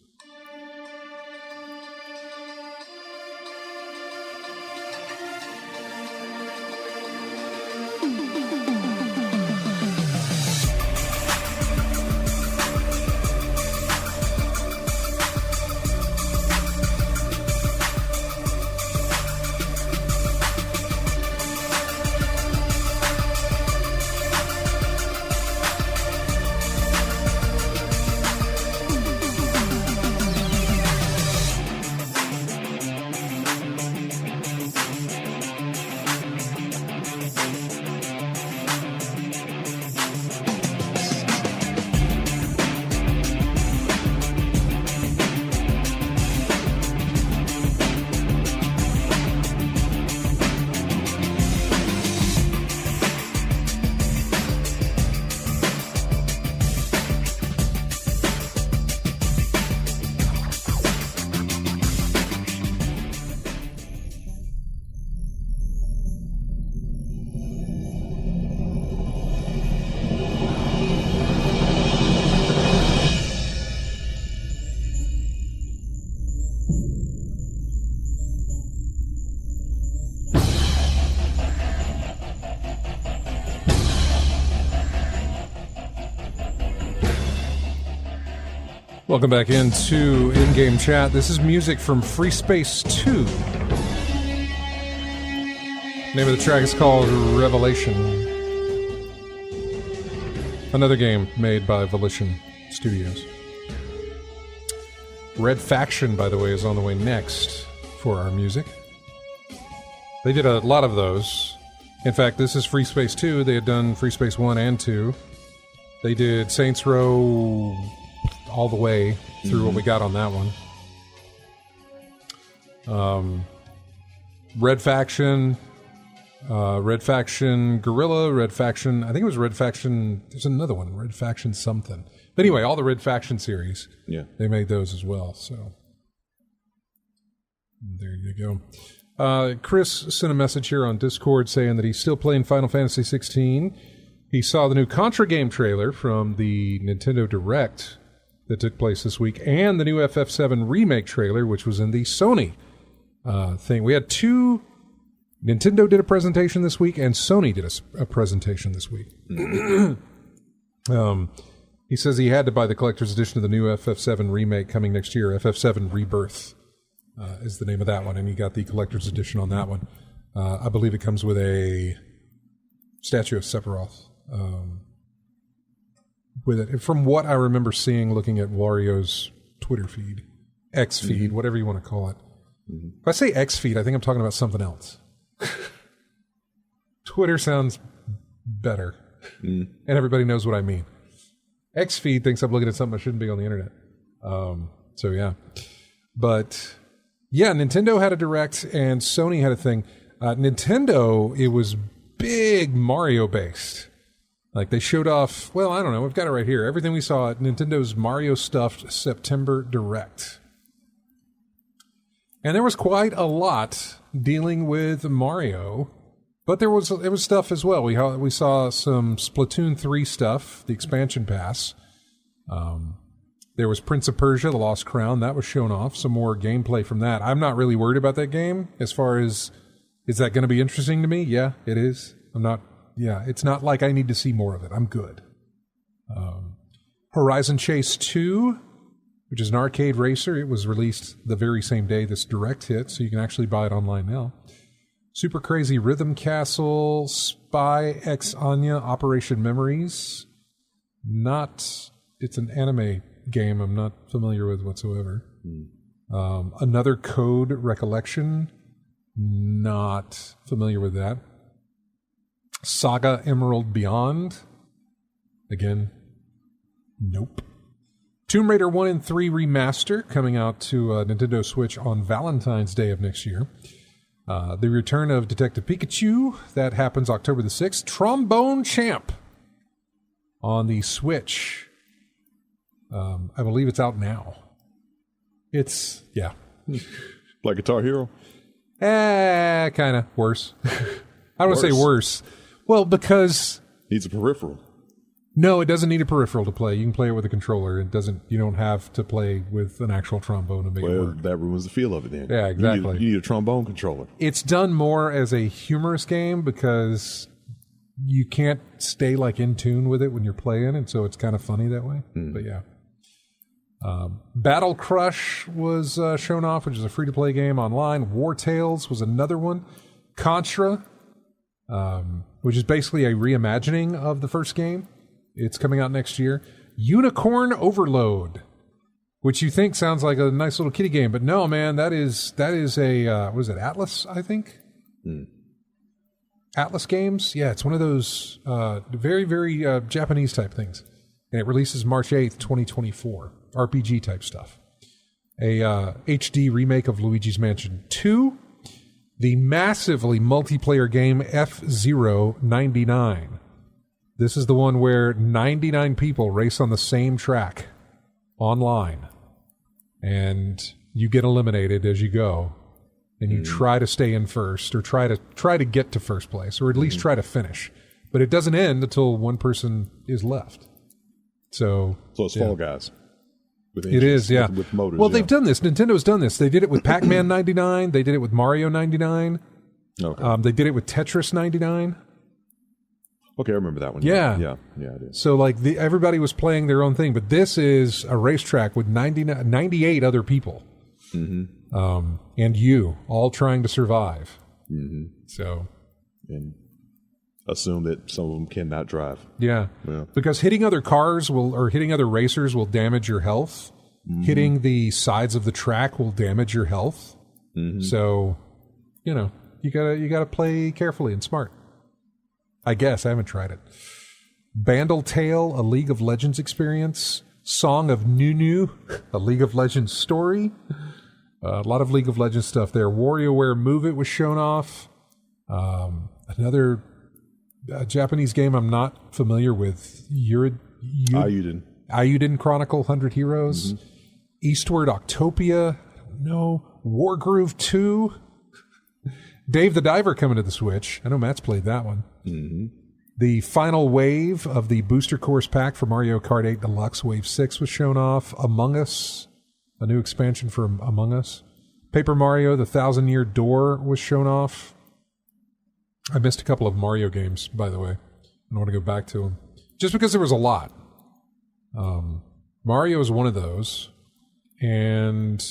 Welcome back into In-Game Chat. This is music from Free Space 2. Name of the track is called Revelation. Another game made by Volition Studios. Red Faction, by the way, is on the way next for our music. They did a lot of those. In fact, this is Free Space 2. They had done Free Space 1 and 2. They did Saints Row all the way through what we got on that one. Red Faction, Guerrilla, Red Faction, I think it was Red Faction, there's another one, Red Faction something. But anyway, all the Red Faction series, they made those as well, so there you go. Chris sent a message here on Discord saying that he's still playing Final Fantasy 16. He saw the new Contra game trailer from the Nintendo Direct that took place this week, and the new FF7 remake trailer, which was in the Sony thing. We had two Nintendo did a presentation this week, and Sony did a presentation this week. He says he had to buy the collector's edition of the new FF7 remake coming next year. FF7 Rebirth is the name of that one, and he got the collector's edition on that one. I believe it comes with a statue of Sephiroth with it. From what I remember seeing, looking at Wario's Twitter feed, X feed, whatever you want to call it. If I say X feed, I think I'm talking about something else. Twitter sounds better, and everybody knows what I mean. X feed thinks I'm looking at something I shouldn't be on the internet. So yeah, but yeah, Nintendo had a direct and Sony had a thing. Nintendo, it was big Mario based. Like they showed off. Well, I don't know. We've got it right here. Everything we saw at Nintendo's Mario stuffed September Direct. And there was quite a lot dealing with Mario, but it was stuff as well. We saw some Splatoon 3 stuff, the expansion pass. There was Prince of Persia: The Lost Crown, that was shown off. Some more gameplay from that. I'm not really worried about that game as far as, is that going to be interesting to me? Yeah, it is. It's not like I need to see more of it. I'm good. Horizon Chase 2, which is an arcade racer. It was released the very same day this Direct hit, so you can actually buy it online now. Super Crazy Rhythm Castle, Spy X Anya, Operation Memories. It's an anime game I'm not familiar with whatsoever. Another Code Recollection, not familiar with that. Saga Emerald Beyond, again, nope. Tomb Raider 1 and 3 Remaster coming out to Nintendo Switch on Valentine's Day of next year. The return of Detective Pikachu, that happens October the 6th. Trombone Champ on the Switch. I believe it's out now. Like Guitar Hero? Kind of worse. I don't want to say worse. Well, because... Needs a peripheral. No, it doesn't need a peripheral to play. You can play it with a controller. You don't have to play with an actual trombone to make it work. That ruins the feel of it then. Yeah, exactly. You need a trombone controller. It's done more as a humorous game because you can't stay in tune with it when you're playing, and so it's kind of funny that way. But yeah. Battle Crush was shown off, which is a free-to-play game online. War Tales was another one. Contra, which is basically a reimagining of the first game. It's coming out next year. Unicorn Overload, which you think sounds like a nice little kiddie game, but no, man, that is a what is it, Atlas? I think Atlas Games. Yeah, it's one of those very very Japanese type things, and it releases March 8th, 2024. RPG type stuff. A HD remake of Luigi's Mansion 2. The massively multiplayer game F-Zero 99. This is the one where 99 people race on the same track online. And you get eliminated as you go. And you try to stay in first, or try to get to first place, or at least try to finish. But it doesn't end until one person is left. So it's Fall Guys. It is, yeah. With motors, well, they've done this. Nintendo's done this. They did it with Pac-Man 99. They did it with Mario 99. Okay. They did it with Tetris 99. Okay, I remember that one. Yeah. Yeah, I did. So, everybody was playing their own thing, but this is a racetrack with 98 other people. And you, all trying to survive. So... And assume that some of them cannot drive. Yeah. Because hitting other cars or hitting other racers will damage your health. Hitting the sides of the track will damage your health. So, you gotta play carefully and smart. I guess I haven't tried it. Bandle Tale, a League of Legends experience. Song of Nunu, a League of Legends story. A lot of League of Legends stuff there. WarioWare Move It was shown off. Another Japanese game I'm not familiar with. Ayuden Chronicle 100 Heroes. Eastward Octopia. No. Wargroove 2. Dave the Diver coming to the Switch. I know Matt's played that one. The final wave of the booster course pack for Mario Kart 8 Deluxe Wave 6 was shown off. Among Us, a new expansion for Among Us. Paper Mario, the 1,000-Year Door was shown off. I missed a couple of Mario games, by the way. I want to go back to them. Just because there was a lot. Mario is one of those. And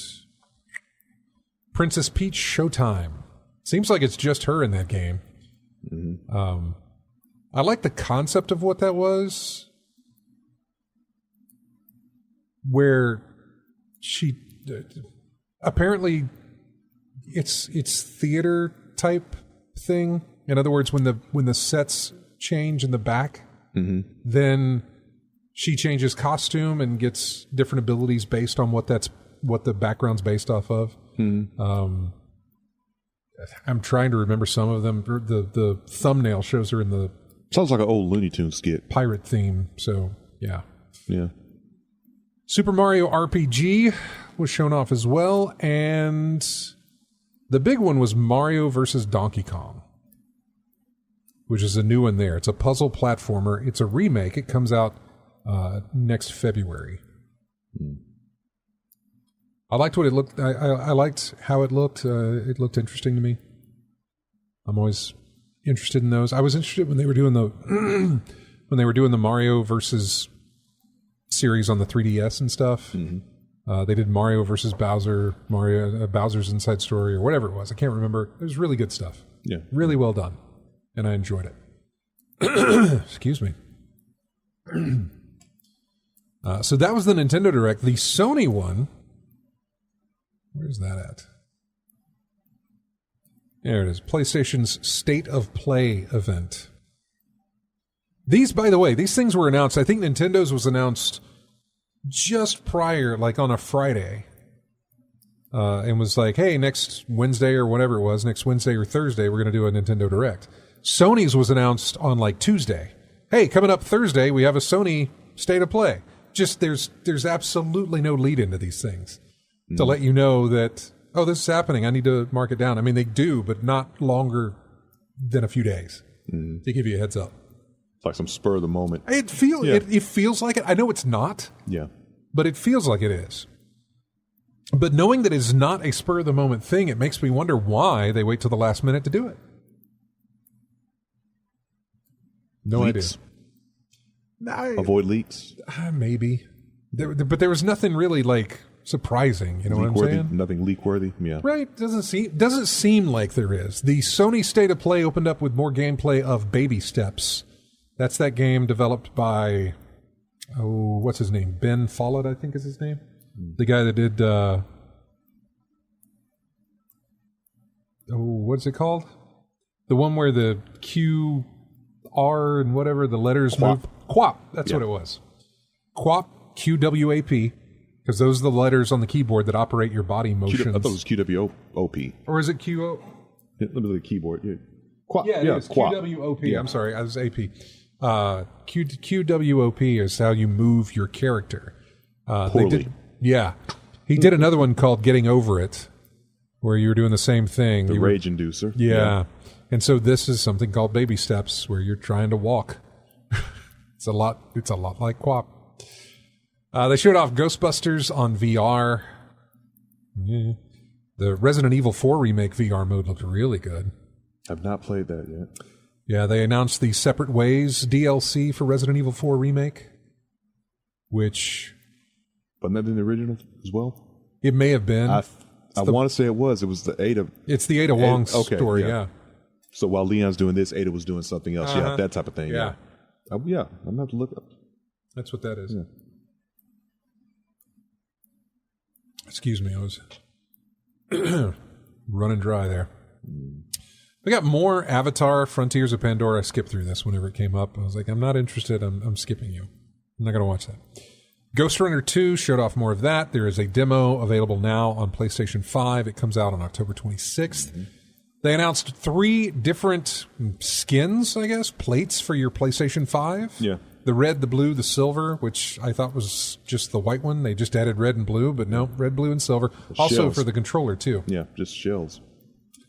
Princess Peach Showtime. Seems like it's just her in that game. Mm-hmm. I like the concept of what that was. Where she... apparently, it's theater type thing. In other words, when the sets change in the back, then she changes costume and gets different abilities based on what the background's based off of. I'm trying to remember some of them. The thumbnail shows her in the sounds like an old Looney Tunes skit pirate theme. So yeah. Super Mario RPG was shown off as well, and the big one was Mario versus Donkey Kong, which is a new one there. It's a puzzle platformer. It's a remake. It comes out next February. I liked what it looked. I liked how it looked. It looked interesting to me. I'm always interested in those. I was interested when they were doing the Mario versus series on the 3DS and stuff. They did Mario versus Bowser, Bowser's Inside Story, or whatever it was. I can't remember. It was really good stuff. Yeah, really well done, and I enjoyed it. Excuse me. So that was the Nintendo Direct. The Sony one. Where's that at? There it is. PlayStation's State of Play event. These, by the way, these things were announced. I think Nintendo's was announced just prior, like on a Friday. And was like, hey, next Wednesday or whatever it was, next Wednesday or Thursday, we're going to do a Nintendo Direct. Sony's was announced on like Tuesday. Hey, coming up Thursday, we have a Sony State of Play. Just there's absolutely no lead into these things to let you know that, oh, this is happening. I need to mark it down. I mean, they do, but not longer than a few days to give you a heads up. It's like some spur of the moment. It feels like it. I know it's not. Yeah. But it feels like it is. But knowing that it's not a spur of the moment thing, it makes me wonder why they wait till the last minute to do it. No leaks. idea. Avoid leaks. Maybe. But there was nothing really like surprising. You know what I'm saying? Nothing leak worthy. Yeah. Right. Doesn't seem like there is. The Sony State of Play opened up with more gameplay of Baby Steps. That's that game developed by, what's his name? Ben Follett, I think is his name. The guy that did, what's it called? The one where the Q, R, and whatever the letters move. QWAP. That's what it was. QWAP, QWAP, because those are the letters on the keyboard that operate your body motions. I thought it was QWOP. Or is it QO? Let me look at the keyboard. Yeah, QWAP. Yeah, it is QWOP. Yeah. I'm sorry, I was AP. QWOP is how you move your character. Poorly. He did another one called Getting Over It, where you were doing the same thing. The Rage Inducer. Yeah. And so this is something called Baby Steps, where you're trying to walk. It's a lot like QWOP. They showed off Ghostbusters on VR. Yeah. The Resident Evil 4 remake VR mode looked really good. I've not played that yet. Yeah, they announced the Separate Ways DLC for Resident Evil 4 remake, which... Wasn't that in the original as well? It may have been. I want to say it was. It was the Ada... It's the Ada Wong story, yeah. So while Leon's doing this, Ada was doing something else. Yeah, that type of thing. Yeah. I'm going to have to look up. That's what that is. Yeah. Excuse me, I was running dry there. We got more Avatar, Frontiers of Pandora. I skipped through this whenever it came up. I was like, I'm not interested. I'm skipping you. I'm not going to watch that. Ghost Runner 2 showed off more of that. There is a demo available now on PlayStation 5. It comes out on October 26th. They announced 3 different skins, I guess, plates for your PlayStation 5. Yeah. The red, the blue, the silver, which I thought was just the white one. They just added red and blue, but no, red, blue, and silver. Also shells. for the controller, too. Yeah, just shells.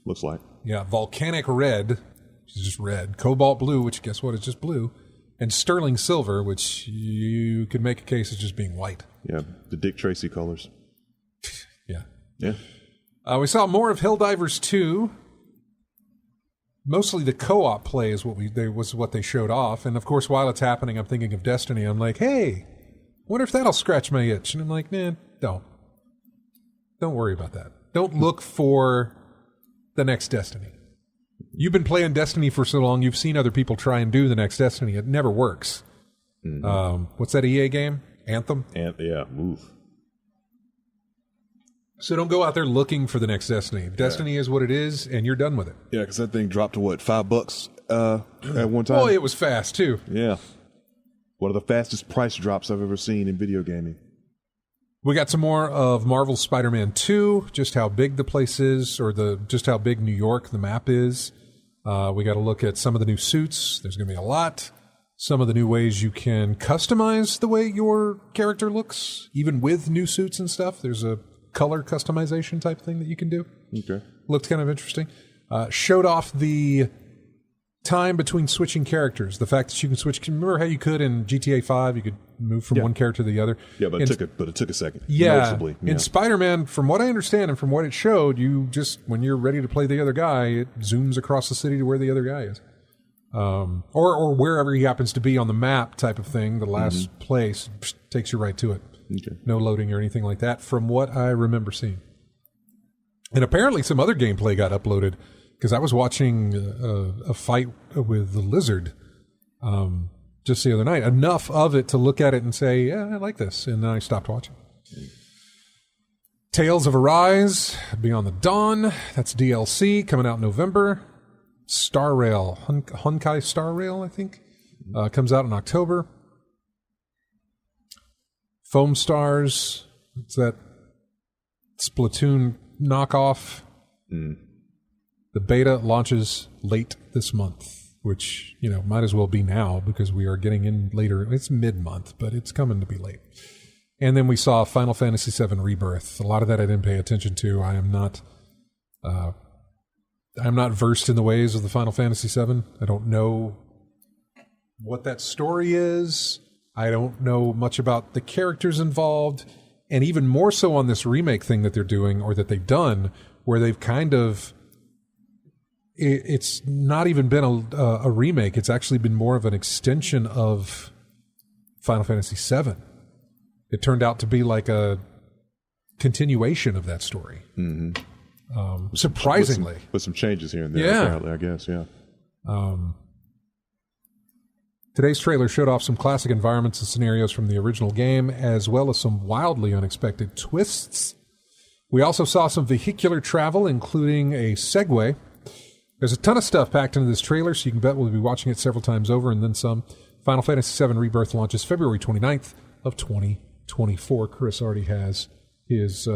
Looks like. Yeah, Volcanic Red, which is just red. Cobalt Blue, which guess what, is just blue. And Sterling Silver, which you could make a case as just being white. Yeah, the Dick Tracy colors. Yeah. Yeah. We saw more of Helldivers 2. mostly the co-op play is what they showed off. And of course, while it's happening, I'm thinking of Destiny. I'm like, hey, wonder if that'll scratch my itch. And I'm like, man, don't worry about that. Don't look for the next Destiny. You've been playing Destiny for so long, you've seen other people try and do the next Destiny. It never works. Mm-hmm. What's that EA game? Anthem? Yeah, move. So don't go out there looking for the next Destiny. Destiny is what it is, and you're done with it. Yeah, because that thing dropped to what, $5 at one time? Oh, it was fast, too. Yeah. One of the fastest price drops I've ever seen in video gaming. We got some more of Marvel's Spider-Man 2, just how big the place is, or just how big New York, the map is. We got to look at some of the new suits. There's going to be a lot. Some of the new ways you can customize the way your character looks, even with new suits and stuff. There's a color customization type thing that you can do. Okay. Looked kind of interesting. Showed off the time between switching characters. The fact that you can switch. Remember how you could in GTA 5? You could move from one character to the other. Yeah, but it took a second. Yeah. Noticeably. Yeah. In Spider-Man, from what I understand and from what it showed, you just, when you're ready to play the other guy, it zooms across the city to where the other guy is. Or wherever he happens to be on the map type of thing, the last place, takes you right to it. Okay. No loading or anything like that, from what I remember seeing. And apparently some other gameplay got uploaded, because I was watching a fight with the lizard just the other night. Enough of it to look at it and say, yeah, I like this. And then I stopped watching. Tales of Arise, Beyond the Dawn. That's DLC coming out in November. Star Rail, Honkai Star Rail, I think, comes out in October. Foam Stars, it's that Splatoon knockoff. The beta launches late this month, which, might as well be now because we are getting in later. It's mid-month, but it's coming to be late. And then we saw Final Fantasy VII Rebirth. A lot of that I didn't pay attention to. I'm not versed in the ways of the Final Fantasy VII. I don't know what that story is. I don't know much about the characters involved. And even more so on this remake thing that they're doing, or that they've done, where they've kind of... It's not even been a remake. It's actually been more of an extension of Final Fantasy VII. It turned out to be like a continuation of that story. Mm-hmm. Surprisingly. With some changes here and there, apparently, I guess, yeah. Today's trailer showed off some classic environments and scenarios from the original game, as well as some wildly unexpected twists. We also saw some vehicular travel, including a Segway. There's a ton of stuff packed into this trailer, so you can bet we'll be watching it several times over and then some. Final Fantasy VII Rebirth launches February 29th of 2024. Chris already has his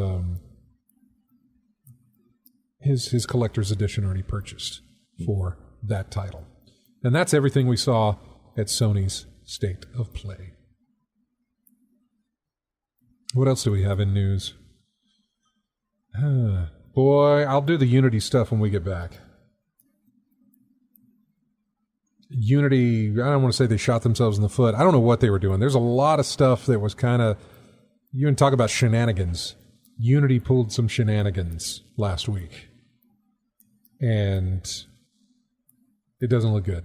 collector's edition already purchased for that title. And that's everything we saw at Sony's State of Play. What else do we have in news? Boy, I'll do the Unity stuff when we get back. Unity, I don't want to say they shot themselves in the foot. I don't know what they were doing. There's a lot of stuff that was kind of... You can talk about shenanigans. Unity pulled some shenanigans last week. And it doesn't look good.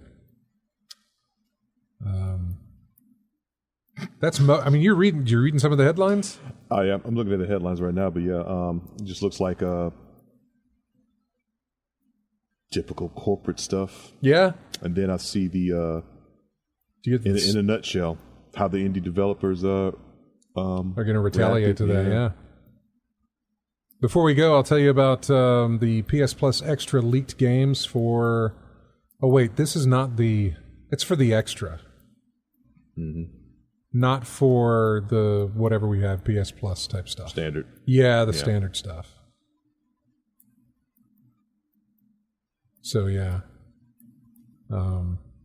You're reading some of the headlines? Oh, yeah. I'm looking at the headlines right now, but yeah, it just looks like typical corporate stuff. Yeah. And then I see the in a nutshell how the indie developers are going to retaliate to that. Yeah. Before we go, I'll tell you about the PS Plus Extra leaked games for. Oh wait, this is not the. It's for the Extra. Mm-hmm. Not for the whatever we have PS Plus type stuff. Standard. Yeah, the standard stuff. So yeah.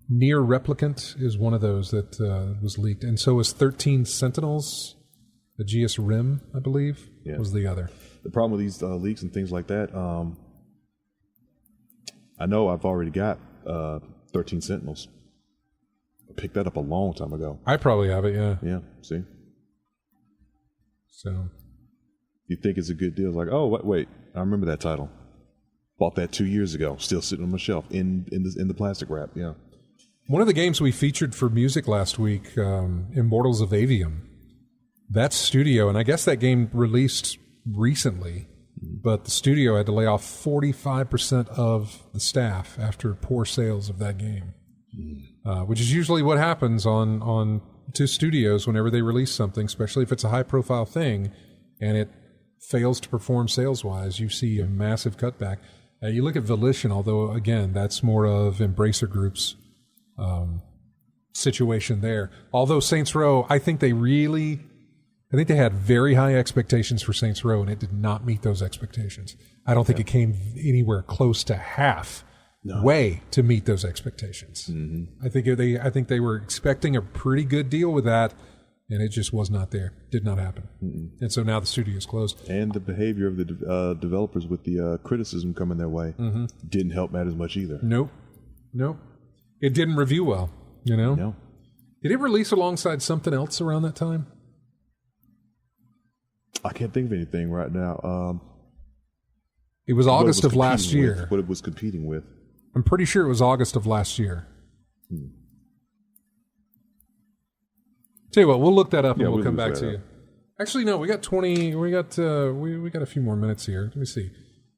Near Replicant is one of those that was leaked, and so was 13 Sentinels. The GS Rim, I believe, was the other. The problem with these leaks and things like that, I know I've already got 13 Sentinels. I picked that up a long time ago. I probably have it, yeah. Yeah, see? So. You think it's a good deal. It's like, oh, wait, I remember that title. Bought that 2 years ago. Still sitting on my shelf in the plastic wrap. Yeah. One of the games we featured for music last week, Immortals of Avium, that studio, and I guess that game released recently, but the studio had to lay off 45% of the staff after poor sales of that game, which is usually what happens to studios whenever they release something, especially if it's a high-profile thing, and it fails to perform sales-wise. You see a massive cutback. You look at Volition, although, again, that's more of Embracer Group's situation there. Although Saints Row, I think they had very high expectations for Saints Row, and it did not meet those expectations. I don't think it came anywhere close to halfway to meet those expectations. Mm-hmm. I think they were expecting a pretty good deal with that, and it just was not there. Did not happen. Mm-mm. And so now the studio's closed. And the behavior of the developers with the criticism coming their way didn't help matters much either. Nope. It didn't review well, No. Did it release alongside something else around that time? I can't think of anything right now. It was August of last year. What it was competing with. I'm pretty sure it was August of last year. Tell you what, we'll look that up and we'll come back to you. Actually, no, we got 20. We got a few more minutes here. Let me see.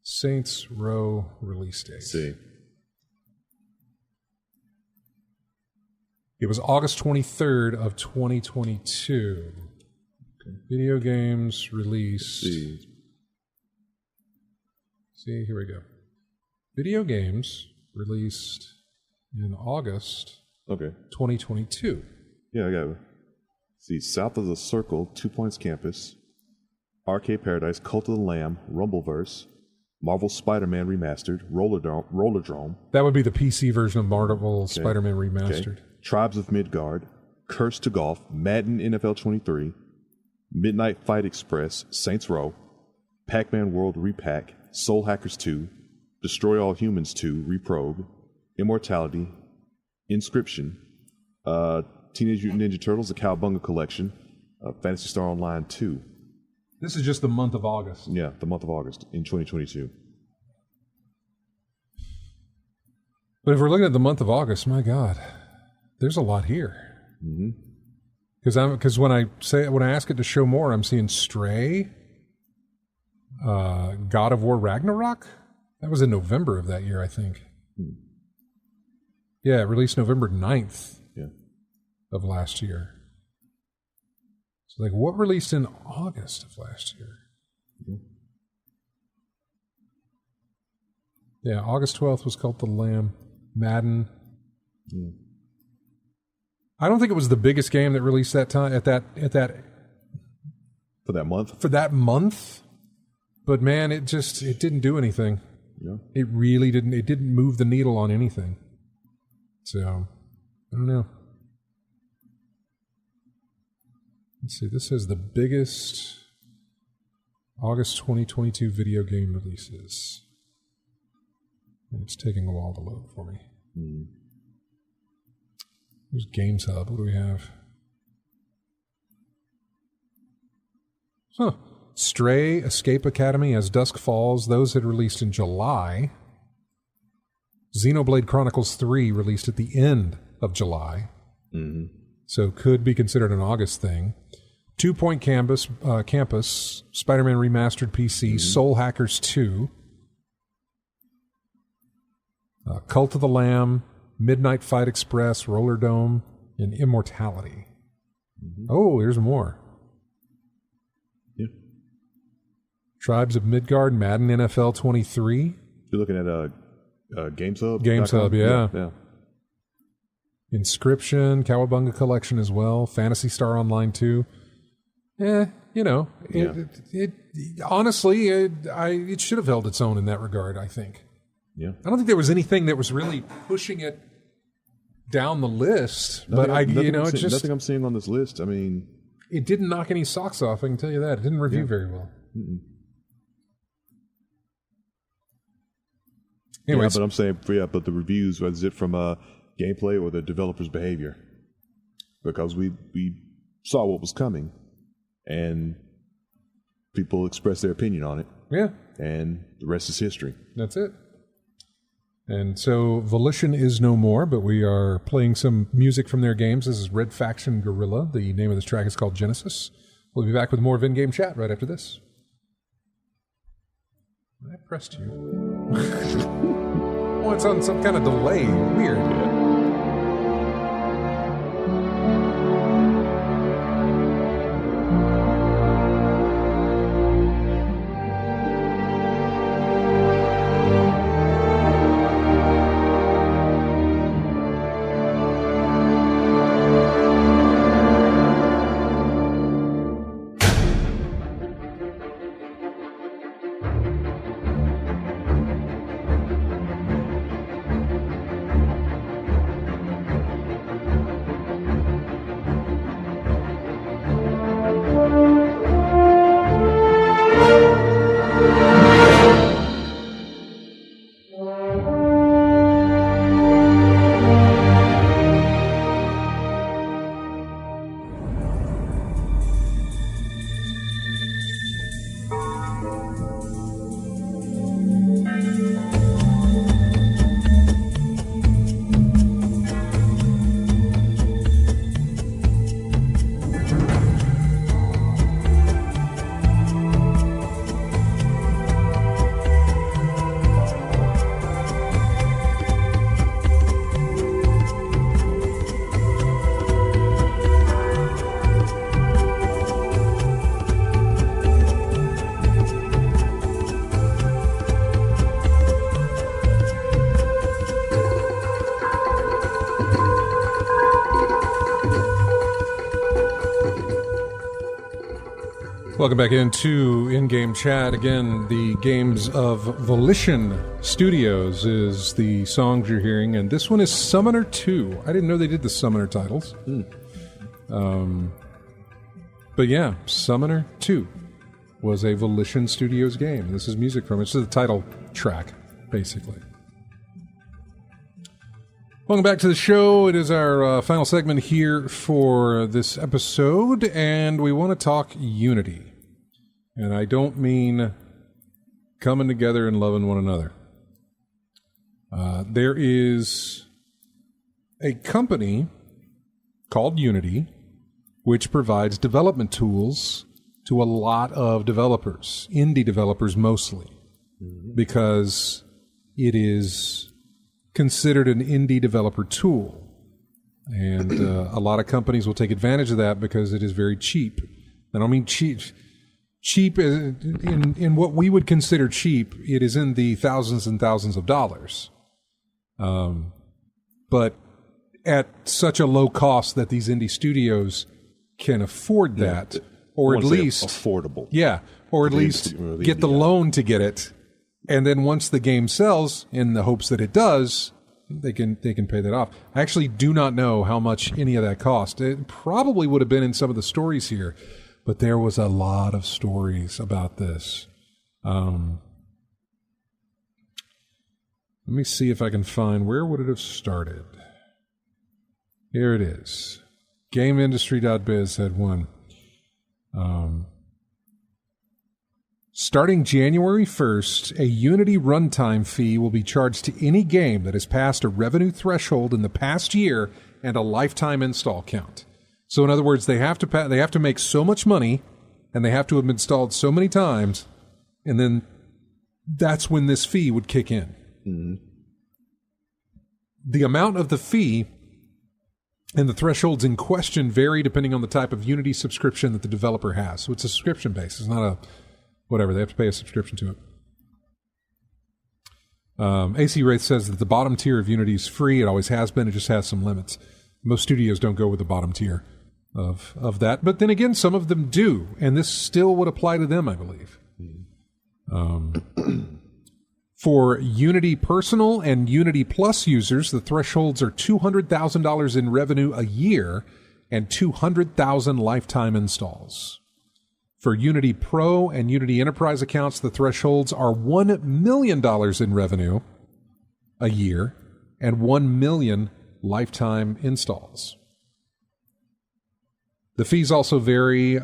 Saints Row release date. See. It was August 23rd of 2022. Okay. Video games released. See, here we go. Video games released in August 2022. Yeah, I got it. See, South of the Circle, 2 Points Campus, Arcade Paradise, Cult of the Lamb, Rumbleverse, Marvel Spider-Man Remastered, Rollerdrome. That would be the PC version of Marvel Spider-Man Remastered. Okay. Tribes of Midgard, Curse to Golf, Madden NFL 23, Midnight Fight Express, Saints Row, Pac-Man World Repack, Soul Hackers 2, Destroy All Humans 2, Reprobe, Immortality, Inscription, Teenage Mutant Ninja Turtles, the Cowabunga Collection, Phantasy Star Online 2. This is just the month of August. Yeah, the month of August in 2022. But if we're looking at the month of August, my God, there's a lot here. Because when I ask it to show more, I'm seeing Stray, God of War Ragnarok. That was in November of that year, I think. Yeah, it released November 9th of last year. So, what released in August of last year? Yeah, August 12th was Cult of the Lamb, Madden. I don't think it was the biggest game that released that time at that for that month. For that month, but man, it didn't do anything. Yeah. It really didn't. It didn't move the needle on anything. So I don't know. Let's see. This is the biggest August 2022 video game releases. And it's taking a while to load for me. Here's Games Hub. What do we have? Stray, Escape Academy, As Dusk Falls. Those had released in July. Xenoblade Chronicles 3 released at the end of July. So could be considered an August thing. 2 Point Campus, Spider-Man Remastered PC, Soul Hackers 2, Cult of the Lamb, Midnight Fight Express, Rollerdrome, and Immortality. Oh, there's more. Yeah. Tribes of Midgard, Madden NFL 23. You're looking at Games Hub? Games Hub, yeah. Yeah. Inscription, Cowabunga Collection as well, Phantasy Star Online 2. It honestly, it should have held its own in that regard, I think. Yeah. I don't think there was anything that was really pushing it down the list, nothing I'm seeing on this list. I mean, it didn't knock any socks off. I can tell you that. It didn't review very well. Anyways, but I'm saying, but the reviews, was it from gameplay or the developer's behavior? Because we saw what was coming, and people expressed their opinion on it. Yeah. And the rest is history. That's it. And so Volition is no more, but we are playing some music from their games. This is Red Faction Guerrilla. The name of this track is called Genesis. We'll be back with more of in-game chat right after this. I pressed you. Oh, it's on some kind of delay. Weird. Welcome back into in-game chat. Again, the games of Volition Studios is the songs you're hearing, and this one is Summoner 2. I didn't know they did the Summoner titles. But yeah, Summoner 2 was a Volition Studios game. This is music from it. This is the title track, basically. Welcome back to the show. It is our final segment here for this episode, and we want to talk Unity. And I don't mean coming together and loving one another. There is a company called Unity which provides development tools to a lot of developers, indie developers mostly, because it is considered an indie developer tool. And a lot of companies will take advantage of that because it is very cheap. I don't mean cheap. Cheap in what we would consider cheap, it is in the thousands and thousands of dollars. But at such a low cost that these indie studios can afford that, or at least affordable. Yeah, or at least get the loan to get it. And then once the game sells, in the hopes that it does, they can pay that off. I actually do not know how much any of that cost. It probably would have been in some of the stories here, but there was a lot of stories about this. Let me see if I can find, where would it have started? Here it is. GameIndustry.biz had one. Starting January 1st, a Unity runtime fee will be charged to any game that has passed a revenue threshold in the past year and a lifetime install count. So in other words, they have to make so much money, and they have to have installed so many times, and then that's when this fee would kick in. Mm-hmm. The amount of the fee and the thresholds in question vary depending on the type of Unity subscription that the developer has. So it's a subscription base. It's not a whatever. They have to pay a subscription to it. AC Wraith says that the bottom tier of Unity is free. It always has been. It just has some limits. Most studios don't go with the bottom tier of that. But then again, some of them do. And this still would apply to them, I believe. For Unity Personal and Unity Plus users, the thresholds are $200,000 in revenue a year and 200,000 lifetime installs. For Unity Pro and Unity Enterprise accounts, the thresholds are $1 million in revenue a year and 1 million lifetime installs. The fees also vary.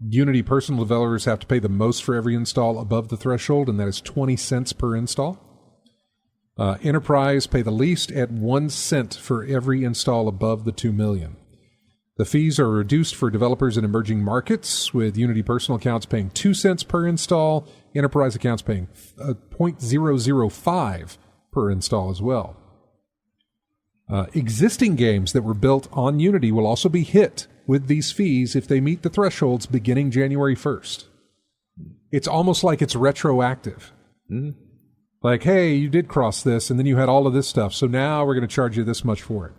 Unity personal developers have to pay the most for every install above the threshold, and that is 20 cents per install. Enterprise pay the least at 1 cent for every install above the 2 million. The fees are reduced for developers in emerging markets, with Unity personal accounts paying 2 cents per install, enterprise accounts paying 0.005 per install as well. Existing games that were built on Unity will also be hit with these fees if they meet the thresholds beginning January 1st. It's almost like it's retroactive. Mm-hmm. Like, hey, you did cross this, and then you had all of this stuff, so now we're going to charge you this much for it.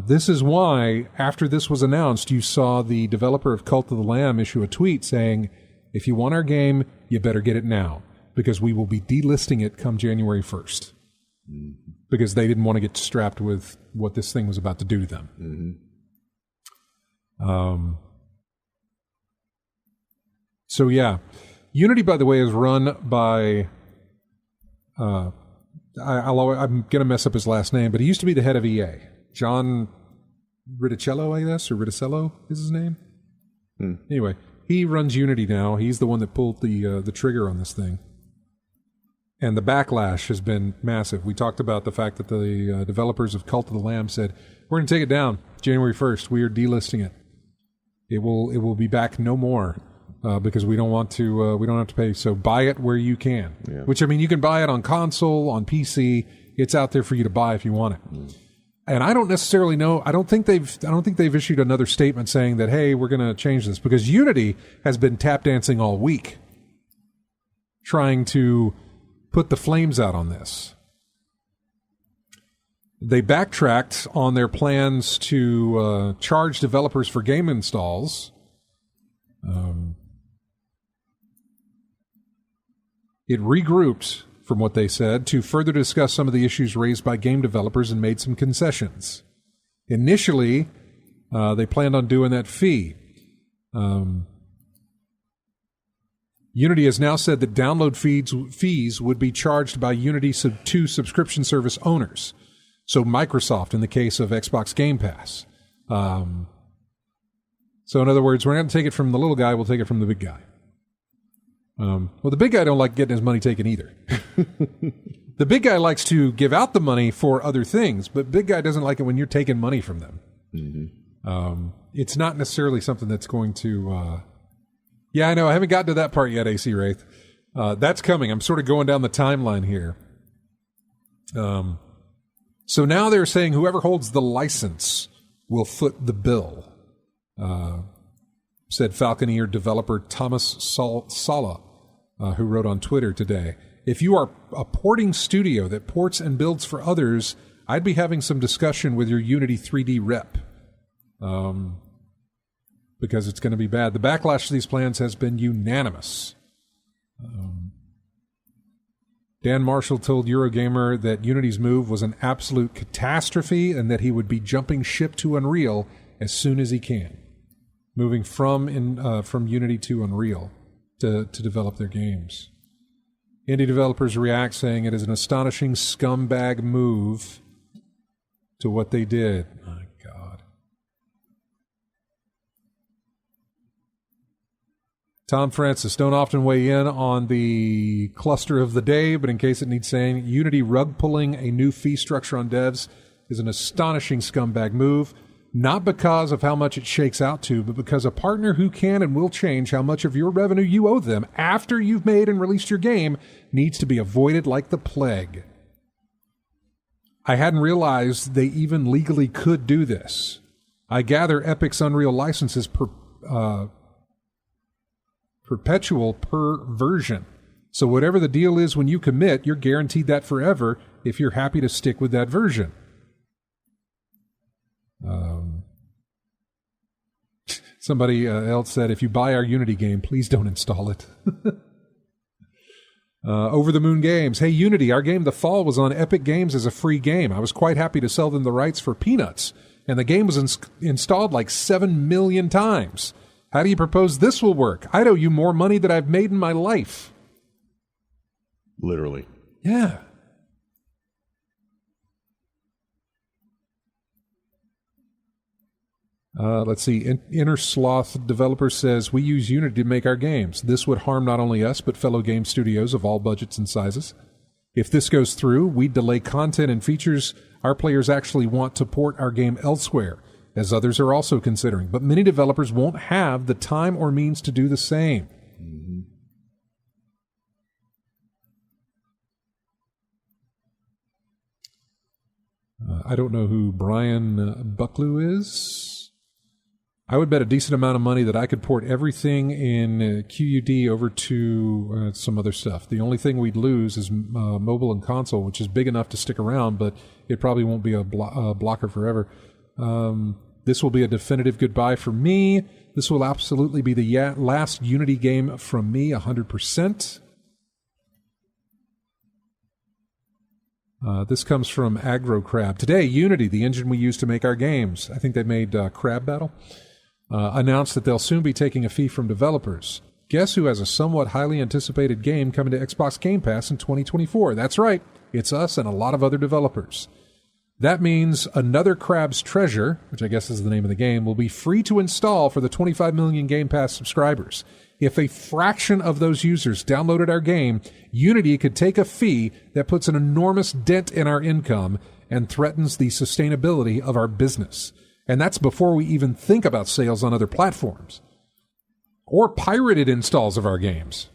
This is why, after this was announced, you saw the developer of Cult of the Lamb issue a tweet saying, if you want our game, you better get it now, because we will be delisting it come January 1st. Mm-hmm. Because they didn't want to get strapped with what this thing was about to do to them. Mm-hmm. So, yeah. Unity, by the way, is run by... I'm going to mess up his last name, but he used to be the head of EA. John Riticello, I guess, or Riticello is his name. Anyway, he runs Unity now. He's the one that pulled the trigger on this thing. And the backlash has been massive. We talked about the fact that the developers of Cult of the Lamb said, we're going to take it down January 1st. We are delisting it. It will be back no more. Because we don't want to, we don't have to pay. So buy it where you can. Yeah. Which, I mean, you can buy it on console, on PC. It's out there for you to buy if you want it. And I don't necessarily know. I don't think they've issued another statement saying that, hey, we're going to change this, because Unity has been tap dancing all week, trying to put the flames out on this. They backtracked on their plans to charge developers for game installs. It regrouped, from what they said, to further discuss some of the issues raised by game developers and made some concessions. Initially, they planned on doing that fee. Unity has now said that download fees would be charged by Unity to subscription service owners. So Microsoft, in the case of Xbox Game Pass. So in other words, we're not going to take it from the little guy, we'll take it from the big guy. Well, the big guy don't like getting his money taken either. The big guy likes to give out the money for other things, but big guy doesn't like it when you're taking money from them. Mm-hmm. It's not necessarily something that's going to... Yeah, I know. I haven't gotten to that part yet, AC Wraith. That's coming. I'm sort of going down the timeline here. So now they're saying whoever holds the license will foot the bill, said Falconeer developer Thomas Sala, who wrote on Twitter today. If you are a porting studio that ports and builds for others, I'd be having some discussion with your Unity 3D rep. Because it's going to be bad. The backlash to these plans has been unanimous. Dan Marshall told Eurogamer that Unity's move was an absolute catastrophe and that he would be jumping ship to Unreal as soon as he can. Moving from Unity to Unreal to develop their games. Indie developers react saying it is an astonishing scumbag move to what they did. My God. Tom Francis, don't often weigh in on the cluster of the day, but in case it needs saying, Unity rug pulling a new fee structure on devs is an astonishing scumbag move. Not because of how much it shakes out to, but because a partner who can and will change how much of your revenue you owe them after you've made and released your game needs to be avoided like the plague. I hadn't realized they even legally could do this. I gather Epic's Unreal license is perpetual per version. So whatever the deal is when you commit, you're guaranteed that forever if you're happy to stick with that version. Somebody else said, if you buy our Unity game, please don't install it. Over the Moon Games. Hey, Unity, our game The Fall was on Epic Games as a free game. I was quite happy to sell them the rights for peanuts. And the game was installed like 7 million times. How do you propose this will work? I'd owe you more money than I've made in my life. Literally. Yeah. Let's see. Inner Sloth developer says, we use Unity to make our games. This would harm not only us, but fellow game studios of all budgets and sizes. If this goes through, we'd delay content and features our players actually want to port our game elsewhere, as others are also considering. But many developers won't have the time or means to do the same. Mm-hmm. I don't know who Brian Bucklew is. I would bet a decent amount of money that I could port everything in QUD over to some other stuff. The only thing we'd lose is mobile and console, which is big enough to stick around, but it probably won't be a blocker forever. This will be a definitive goodbye for me. This will absolutely be the last Unity game from me, 100%. This comes from Agro Crab. Today, Unity, the engine we use to make our games, I think they made Crab Battle, announced that they'll soon be taking a fee from developers. Guess who has a somewhat highly anticipated game coming to Xbox Game Pass in 2024? That's right, it's us and a lot of other developers. That means Another Crab's Treasure, which I guess is the name of the game, will be free to install for the 25 million Game Pass subscribers. If a fraction of those users downloaded our game, Unity could take a fee that puts an enormous dent in our income and threatens the sustainability of our business. And that's before we even think about sales on other platforms or pirated installs of our games.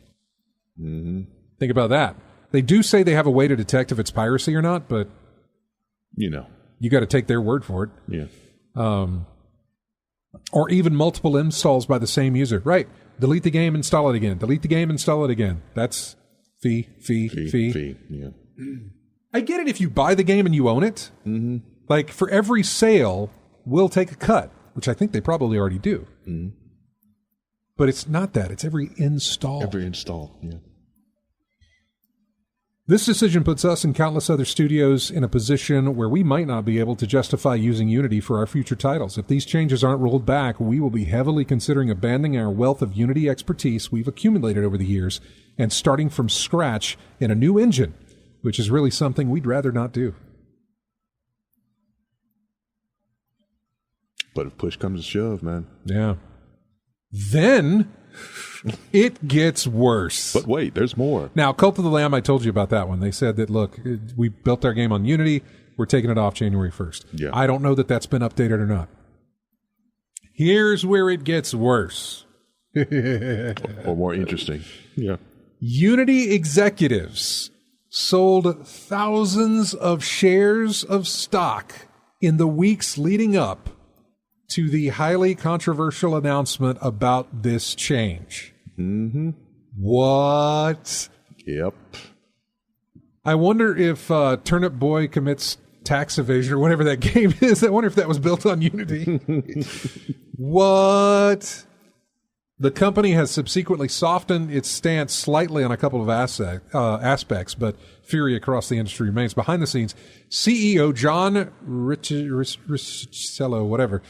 Mm-hmm. Think about that. They do say they have a way to detect if it's piracy or not, but you got to take their word for it. Yeah. Or even multiple installs by the same user. Right. Delete the game, install it again. Delete the game, install it again. That's fee. Yeah. I get it if you buy the game and you own it. Mm-hmm. Like, for every sale, we'll take a cut, which I think they probably already do. Mm-hmm. But it's not that. It's every install. Every install, yeah. This decision puts us and countless other studios in a position where we might not be able to justify using Unity for our future titles. If these changes aren't rolled back, we will be heavily considering abandoning our wealth of Unity expertise we've accumulated over the years and starting from scratch in a new engine, which is really something we'd rather not do. But if push comes to shove, man. Yeah. Then it gets worse. But wait, there's more. Now, Cult of the Lamb, I told you about that one. They said that, look, we built our game on Unity. We're taking it off January 1st. Yeah. I don't know that that's been updated or not. Here's where it gets worse. Or more interesting. Yeah. Unity executives sold thousands of shares of stock in the weeks leading up to the highly controversial announcement about this change. Mm-hmm. What? Yep. I wonder if Turnip Boy Commits Tax Evasion or whatever that game is. I wonder if that was built on Unity. What? The company has subsequently softened its stance slightly on a couple of aspects, but fury across the industry remains. Behind the scenes, CEO John Ricciello, whatever,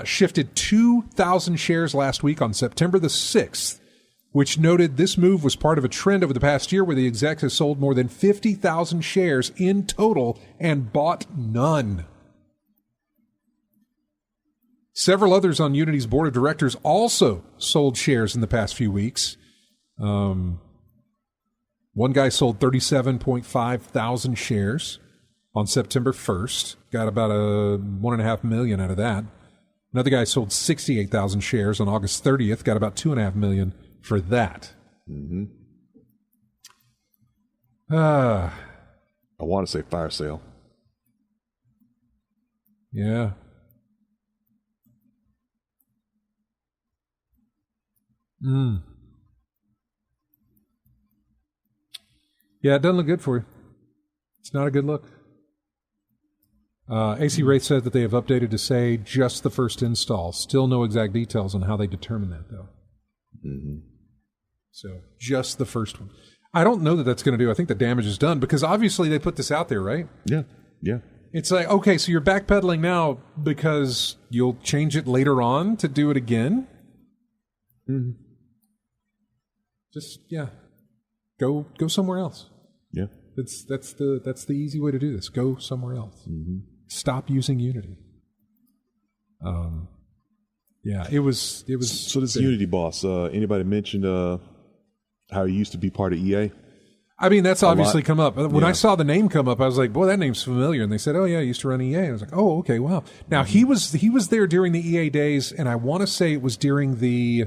shifted 2,000 shares last week on September the 6th, which noted this move was part of a trend over the past year where the exec has sold more than 50,000 shares in total and bought none. Several others on Unity's board of directors also sold shares in the past few weeks. One guy sold 37.5 thousand shares on September 1st. Got about $1.5 million out of that. Another guy sold 68,000 shares on August 30th. Got about $2.5 million for that. Mm-hmm. I want to say fire sale. Yeah. Yeah, it doesn't look good for you. It's not a good look. AC Wraith said that they have updated to say just the first install. Still no exact details on how they determine that, though. Mm-hmm. So, just the first one. I don't know that that's going to do. I think the damage is done because obviously they put this out there, right? Yeah, yeah. It's like, okay, so you're backpedaling now because you'll change it later on to do it again? Mm-hmm. Just, yeah, go somewhere else. Yeah. That's the easy way to do this. Go somewhere else. Mm-hmm. Stop using Unity. Yeah, it was. So this Unity boss, anybody mentioned how he used to be part of EA? I mean, that's obviously come up. When Yeah. I saw the name come up, I was like, boy, that name's familiar. And they said, oh, yeah, I used to run EA. And I was like, oh, okay, wow. Now, he was there during the EA days, and I want to say it was during the...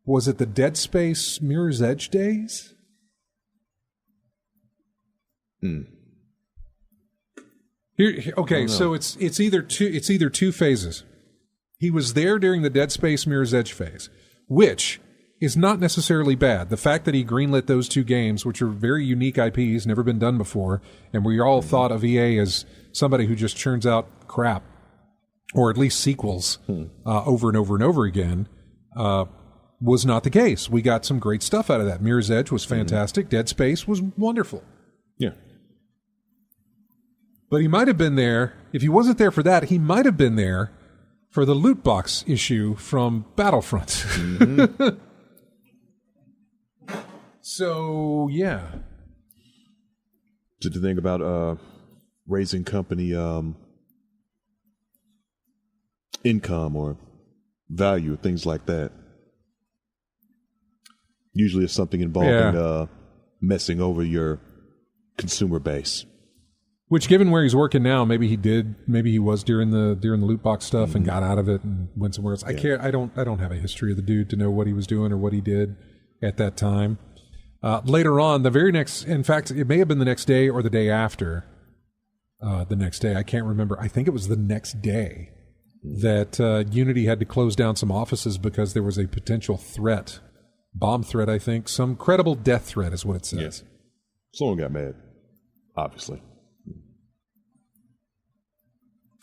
Was it the Dead Space Mirror's Edge days? Okay, so it's either two phases. He was there during the Dead Space Mirror's Edge phase, which is not necessarily bad. The fact that he greenlit those two games, which are very unique IPs, never been done before, and we all thought of EA as somebody who just churns out crap, or at least sequels, over and over and over again, was not the case. We got some great stuff out of that. Mirror's Edge was fantastic. Dead Space was wonderful. Yeah. But he might have been there, if he wasn't there for that, he might have been there for the loot box issue from Battlefront. So, yeah. Did you think about raising company income or value, things like that? Usually it's something involving messing over your consumer base. Which, given where he's working now, maybe he was during the loot box stuff and got out of it and went somewhere else. I don't have a history of the dude to know what he was doing or what he did at that time. Later on, the very next, in fact, it may have been the next day or the day after the next day. I can't remember. I think it was the next day that Unity had to close down some offices because there was a potential threat, bomb threat, I think. Some credible death threat is what it says. Yeah. Someone got mad, obviously.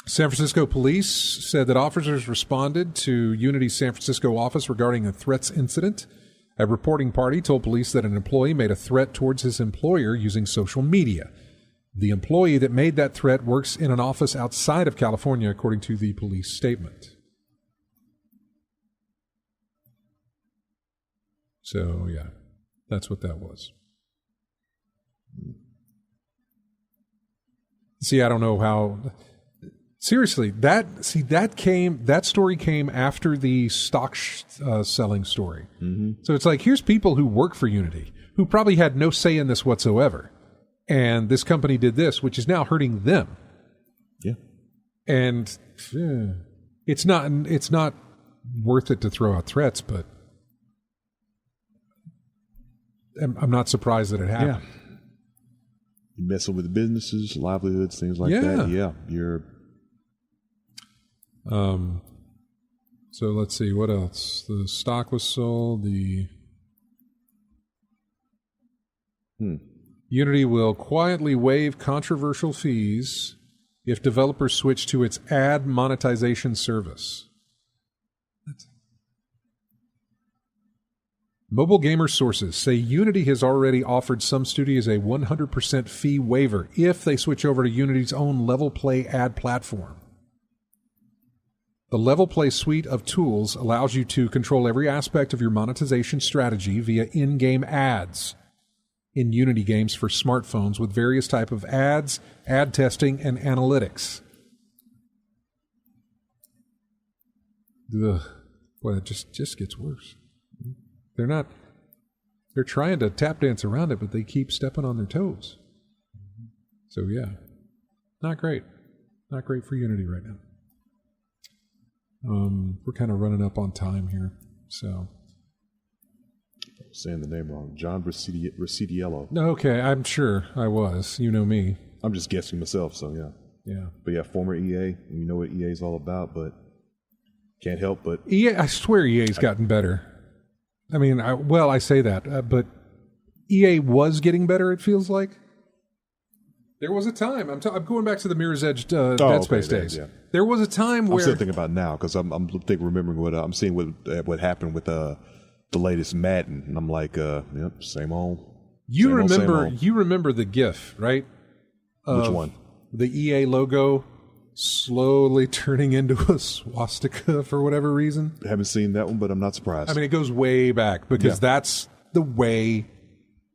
San Francisco police said that officers responded to Unity's San Francisco office regarding a threats incident. A reporting party told police that an employee made a threat towards his employer using social media. The employee that made that threat works in an office outside of California, according to the police statement. So, yeah, that's what that was. See, I don't know how... Seriously, that story came after the stock selling story. So it's like, here's people who work for Unity, who probably had no say in this whatsoever. And this company did this, which is now hurting them. Yeah. And it's not worth it to throw out threats, but I'm not surprised that it happened. Yeah. You're messing with businesses, livelihoods, things like that. Yeah, you're... So let's see, what else? The stock was sold, Unity will quietly waive controversial fees if developers switch to its ad monetization service. Mobile gamer sources say Unity has already offered some studios a 100% fee waiver if they switch over to Unity's own Level Play ad platform. The Level Play suite of tools allows you to control every aspect of your monetization strategy via in-game ads in Unity games for smartphones with various types of ads, ad testing, and analytics. Ugh. Boy, it just gets worse. They're trying to tap dance around it, but they keep stepping on their toes. So yeah, not great. Not great for Unity right now. We're kind of running up on time here, so. Saying the name wrong. John Riccidiello. Okay, I'm sure I was. You know me. I'm just guessing myself, so yeah. Yeah. But yeah, former EA, and you know what EA is all about, but can't help but... EA, I swear EA's gotten better. I mean, I say that, but EA was getting better, it feels like. There was a time, I'm going back to the Mirror's Edge Dead Space days. Yeah. There was a time where... I'm still thinking about now, because I'm remembering what I'm seeing what happened with the latest Madden, and I'm like, yep, same old. You remember the GIF, right? Which one? The EA logo slowly turning into a swastika for whatever reason. I haven't seen that one, but I'm not surprised. I mean, it goes way back, because that's the way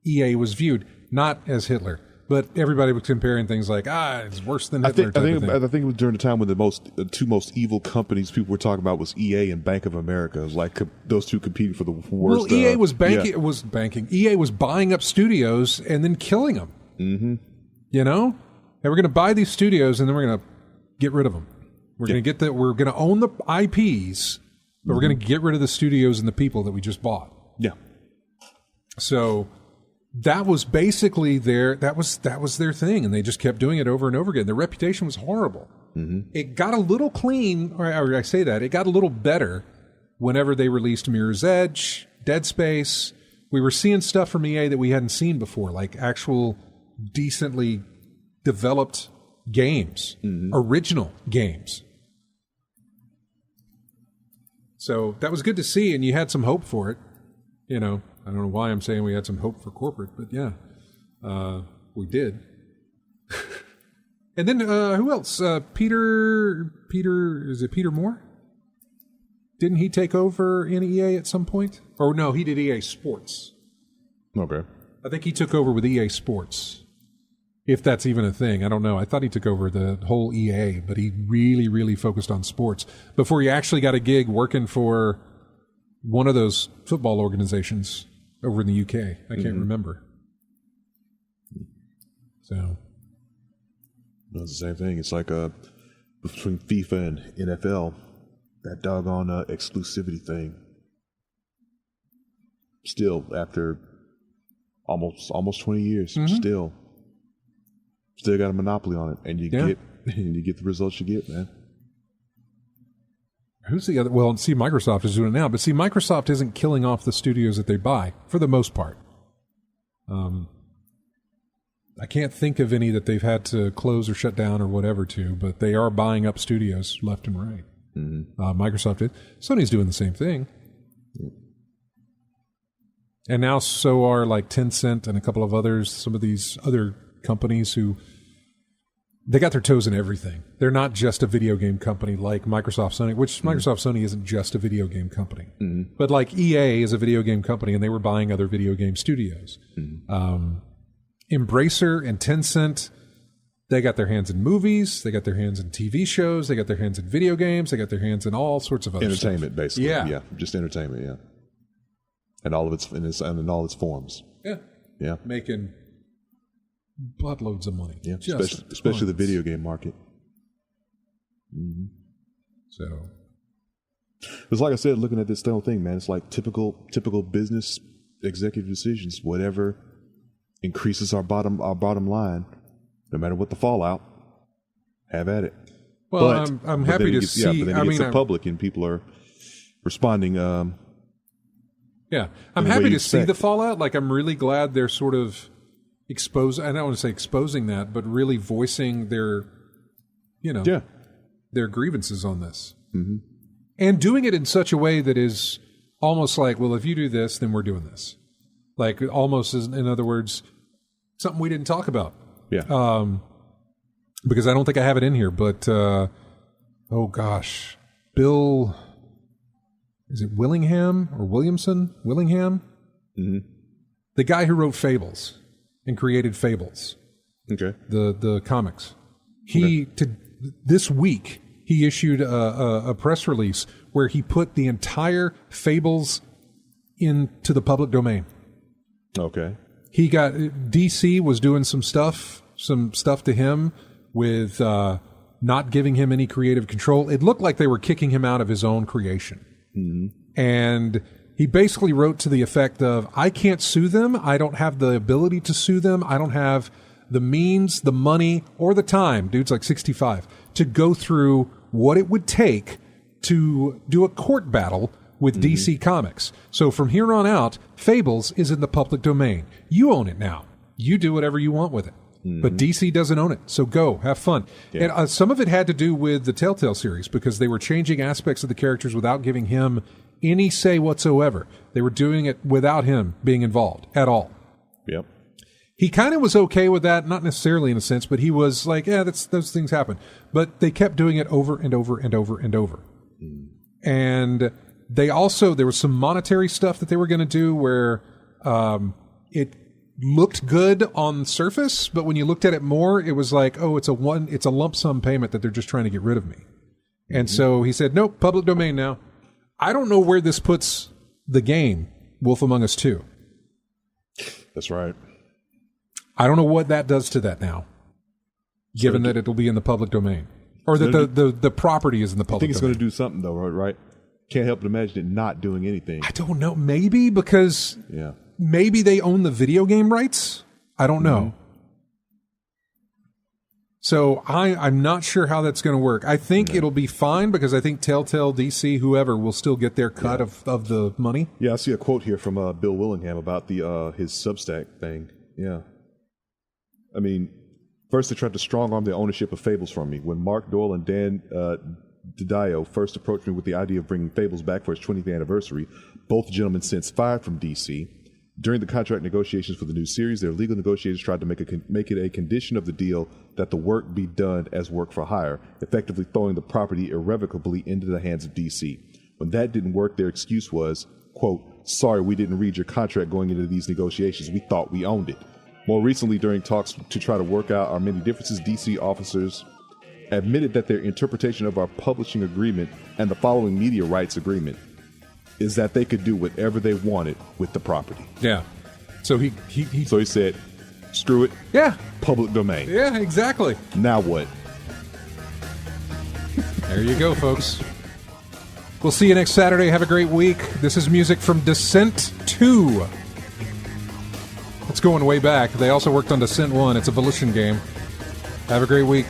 EA was viewed. Not as Hitler, But everybody was comparing things like, it's worse than Hitler. I think it was during the time when the two most evil companies people were talking about was EA and Bank of America. It was like those two competing for the worst. Well, EA was banking. EA was buying up studios and then killing them. Mm-hmm. You know, and we're going to buy these studios and then we're going to get rid of them. We're going to own the IPs, but we're going to get rid of the studios and the people that we just bought. Yeah. So that was basically that was their thing, and they just kept doing it over and over again. Their reputation was horrible. Mm-hmm. It got a little clean, or I say that, it got a little better whenever they released Mirror's Edge, Dead Space. We were seeing stuff from EA that we hadn't seen before, like actual decently developed games, original games. So that was good to see, and you had some hope for it. You know, I don't know why I'm saying we had some hope for corporate, but yeah, we did. And then who else? Peter, is it Peter Moore? Didn't he take over in EA at some point? Or no, he did EA Sports. Okay. I think he took over with EA Sports. If that's even a thing, I don't know. I thought he took over the whole EA, but he really, really focused on sports before he actually got a gig working for one of those football organizations over in the UK. I can't remember. So it's the same thing. It's like between FIFA and NFL, that doggone exclusivity thing. Still, after almost 20 years, still got a monopoly on it, and you get the results you get, man. Who's the other? Well, see, Microsoft is doing it now, but see, Microsoft isn't killing off the studios that they buy for the most part. I can't think of any that they've had to close or shut down or whatever to, but they are buying up studios left and right. Mm-hmm. Microsoft did. Sony's doing the same thing. And now so are like Tencent and a couple of others, some of these other companies who they got their toes in everything. They're not just a video game company like Microsoft Sony, which Microsoft Sony isn't just a video game company. Mm-hmm. But like EA is a video game company, and they were buying other video game studios. Mm-hmm. Embracer and Tencent, they got their hands in movies, they got their hands in TV shows, they got their hands in video games, they got their hands in all sorts of other entertainment, stuff. Basically. Yeah, just entertainment, yeah. And all of its in all its forms. Yeah. Yeah. Making buttloads of money. Yeah, especially the video game market. Mm-hmm. So it's like I said, looking at this whole thing, man, it's like typical business executive decisions. Whatever increases our bottom line, no matter what the fallout, have at it. Well, I'm happy to see. Yeah, but then it gets public and people are responding. Yeah, I'm happy to see the fallout. Like, I'm really glad they're sort of exposing. I don't want to say exposing that, but really voicing their, their grievances on this, and doing it in such a way that is almost like, well, if you do this, then we're doing this. Like, almost, in other words, something we didn't talk about. Yeah. Because I don't think I have it in here, but oh gosh, Bill. Is it Willingham or Williamson? Willingham? Mm-hmm. The guy who wrote Fables and created Fables. Okay. The comics. This week, he issued a press release where he put the entire Fables into the public domain. Okay. He got... DC was doing some stuff to him with not giving him any creative control. It looked like they were kicking him out of his own creation. Mm-hmm. And he basically wrote to the effect of, I can't sue them. I don't have the ability to sue them. I don't have the means, the money, or the time, dude's like 65, to go through what it would take to do a court battle with DC Comics. So from here on out, Fables is in the public domain. You own it now. You do whatever you want with it. But DC doesn't own it, so go, have fun. Yeah. And some of it had to do with the Telltale series, because they were changing aspects of the characters without giving him any say whatsoever. They were doing it without him being involved at all. Yep. He kind of was okay with that, not necessarily in a sense, but he was like, yeah, those things happen. But they kept doing it over and over and over and over. And they also, there was some monetary stuff that they were going to do where looked good on surface, but when you looked at it more, it was like, oh, it's a lump sum payment that they're just trying to get rid of me. And so he said, nope, public domain now. I don't know where this puts the game, Wolf Among Us 2. That's right. I don't know what that does to that now, given that it'll be in the public domain. Or that the property is in the public domain. I think it's going to do something, though, right? Can't help but imagine it not doing anything. I don't know. Maybe because maybe they own the video game rights. I don't know. So I'm not sure how that's going to work. I think it'll be fine because I think Telltale, DC, whoever will still get their cut of the money. Yeah, I see a quote here from Bill Willingham about his Substack thing. Yeah. I mean, first they tried to strong-arm the ownership of Fables from me. When Mark Doyle and Dan DiDio first approached me with the idea of bringing Fables back for its 20th anniversary, both gentlemen since fired from DC. During the contract negotiations for the new series, their legal negotiators tried to make it a condition of the deal that the work be done as work for hire, effectively throwing the property irrevocably into the hands of DC. When that didn't work, their excuse was, quote, sorry, we didn't read your contract going into these negotiations. We thought we owned it. More recently, during talks to try to work out our many differences, DC officers admitted that their interpretation of our publishing agreement and the following media rights agreement is that they could do whatever they wanted with the property. Yeah. So he said, screw it. Yeah. Public domain. Yeah, exactly. Now what? There you go, folks. We'll see you next Saturday. Have a great week. This is music from Descent 2. It's going way back. They also worked on Descent 1. It's a Volition game. Have a great week.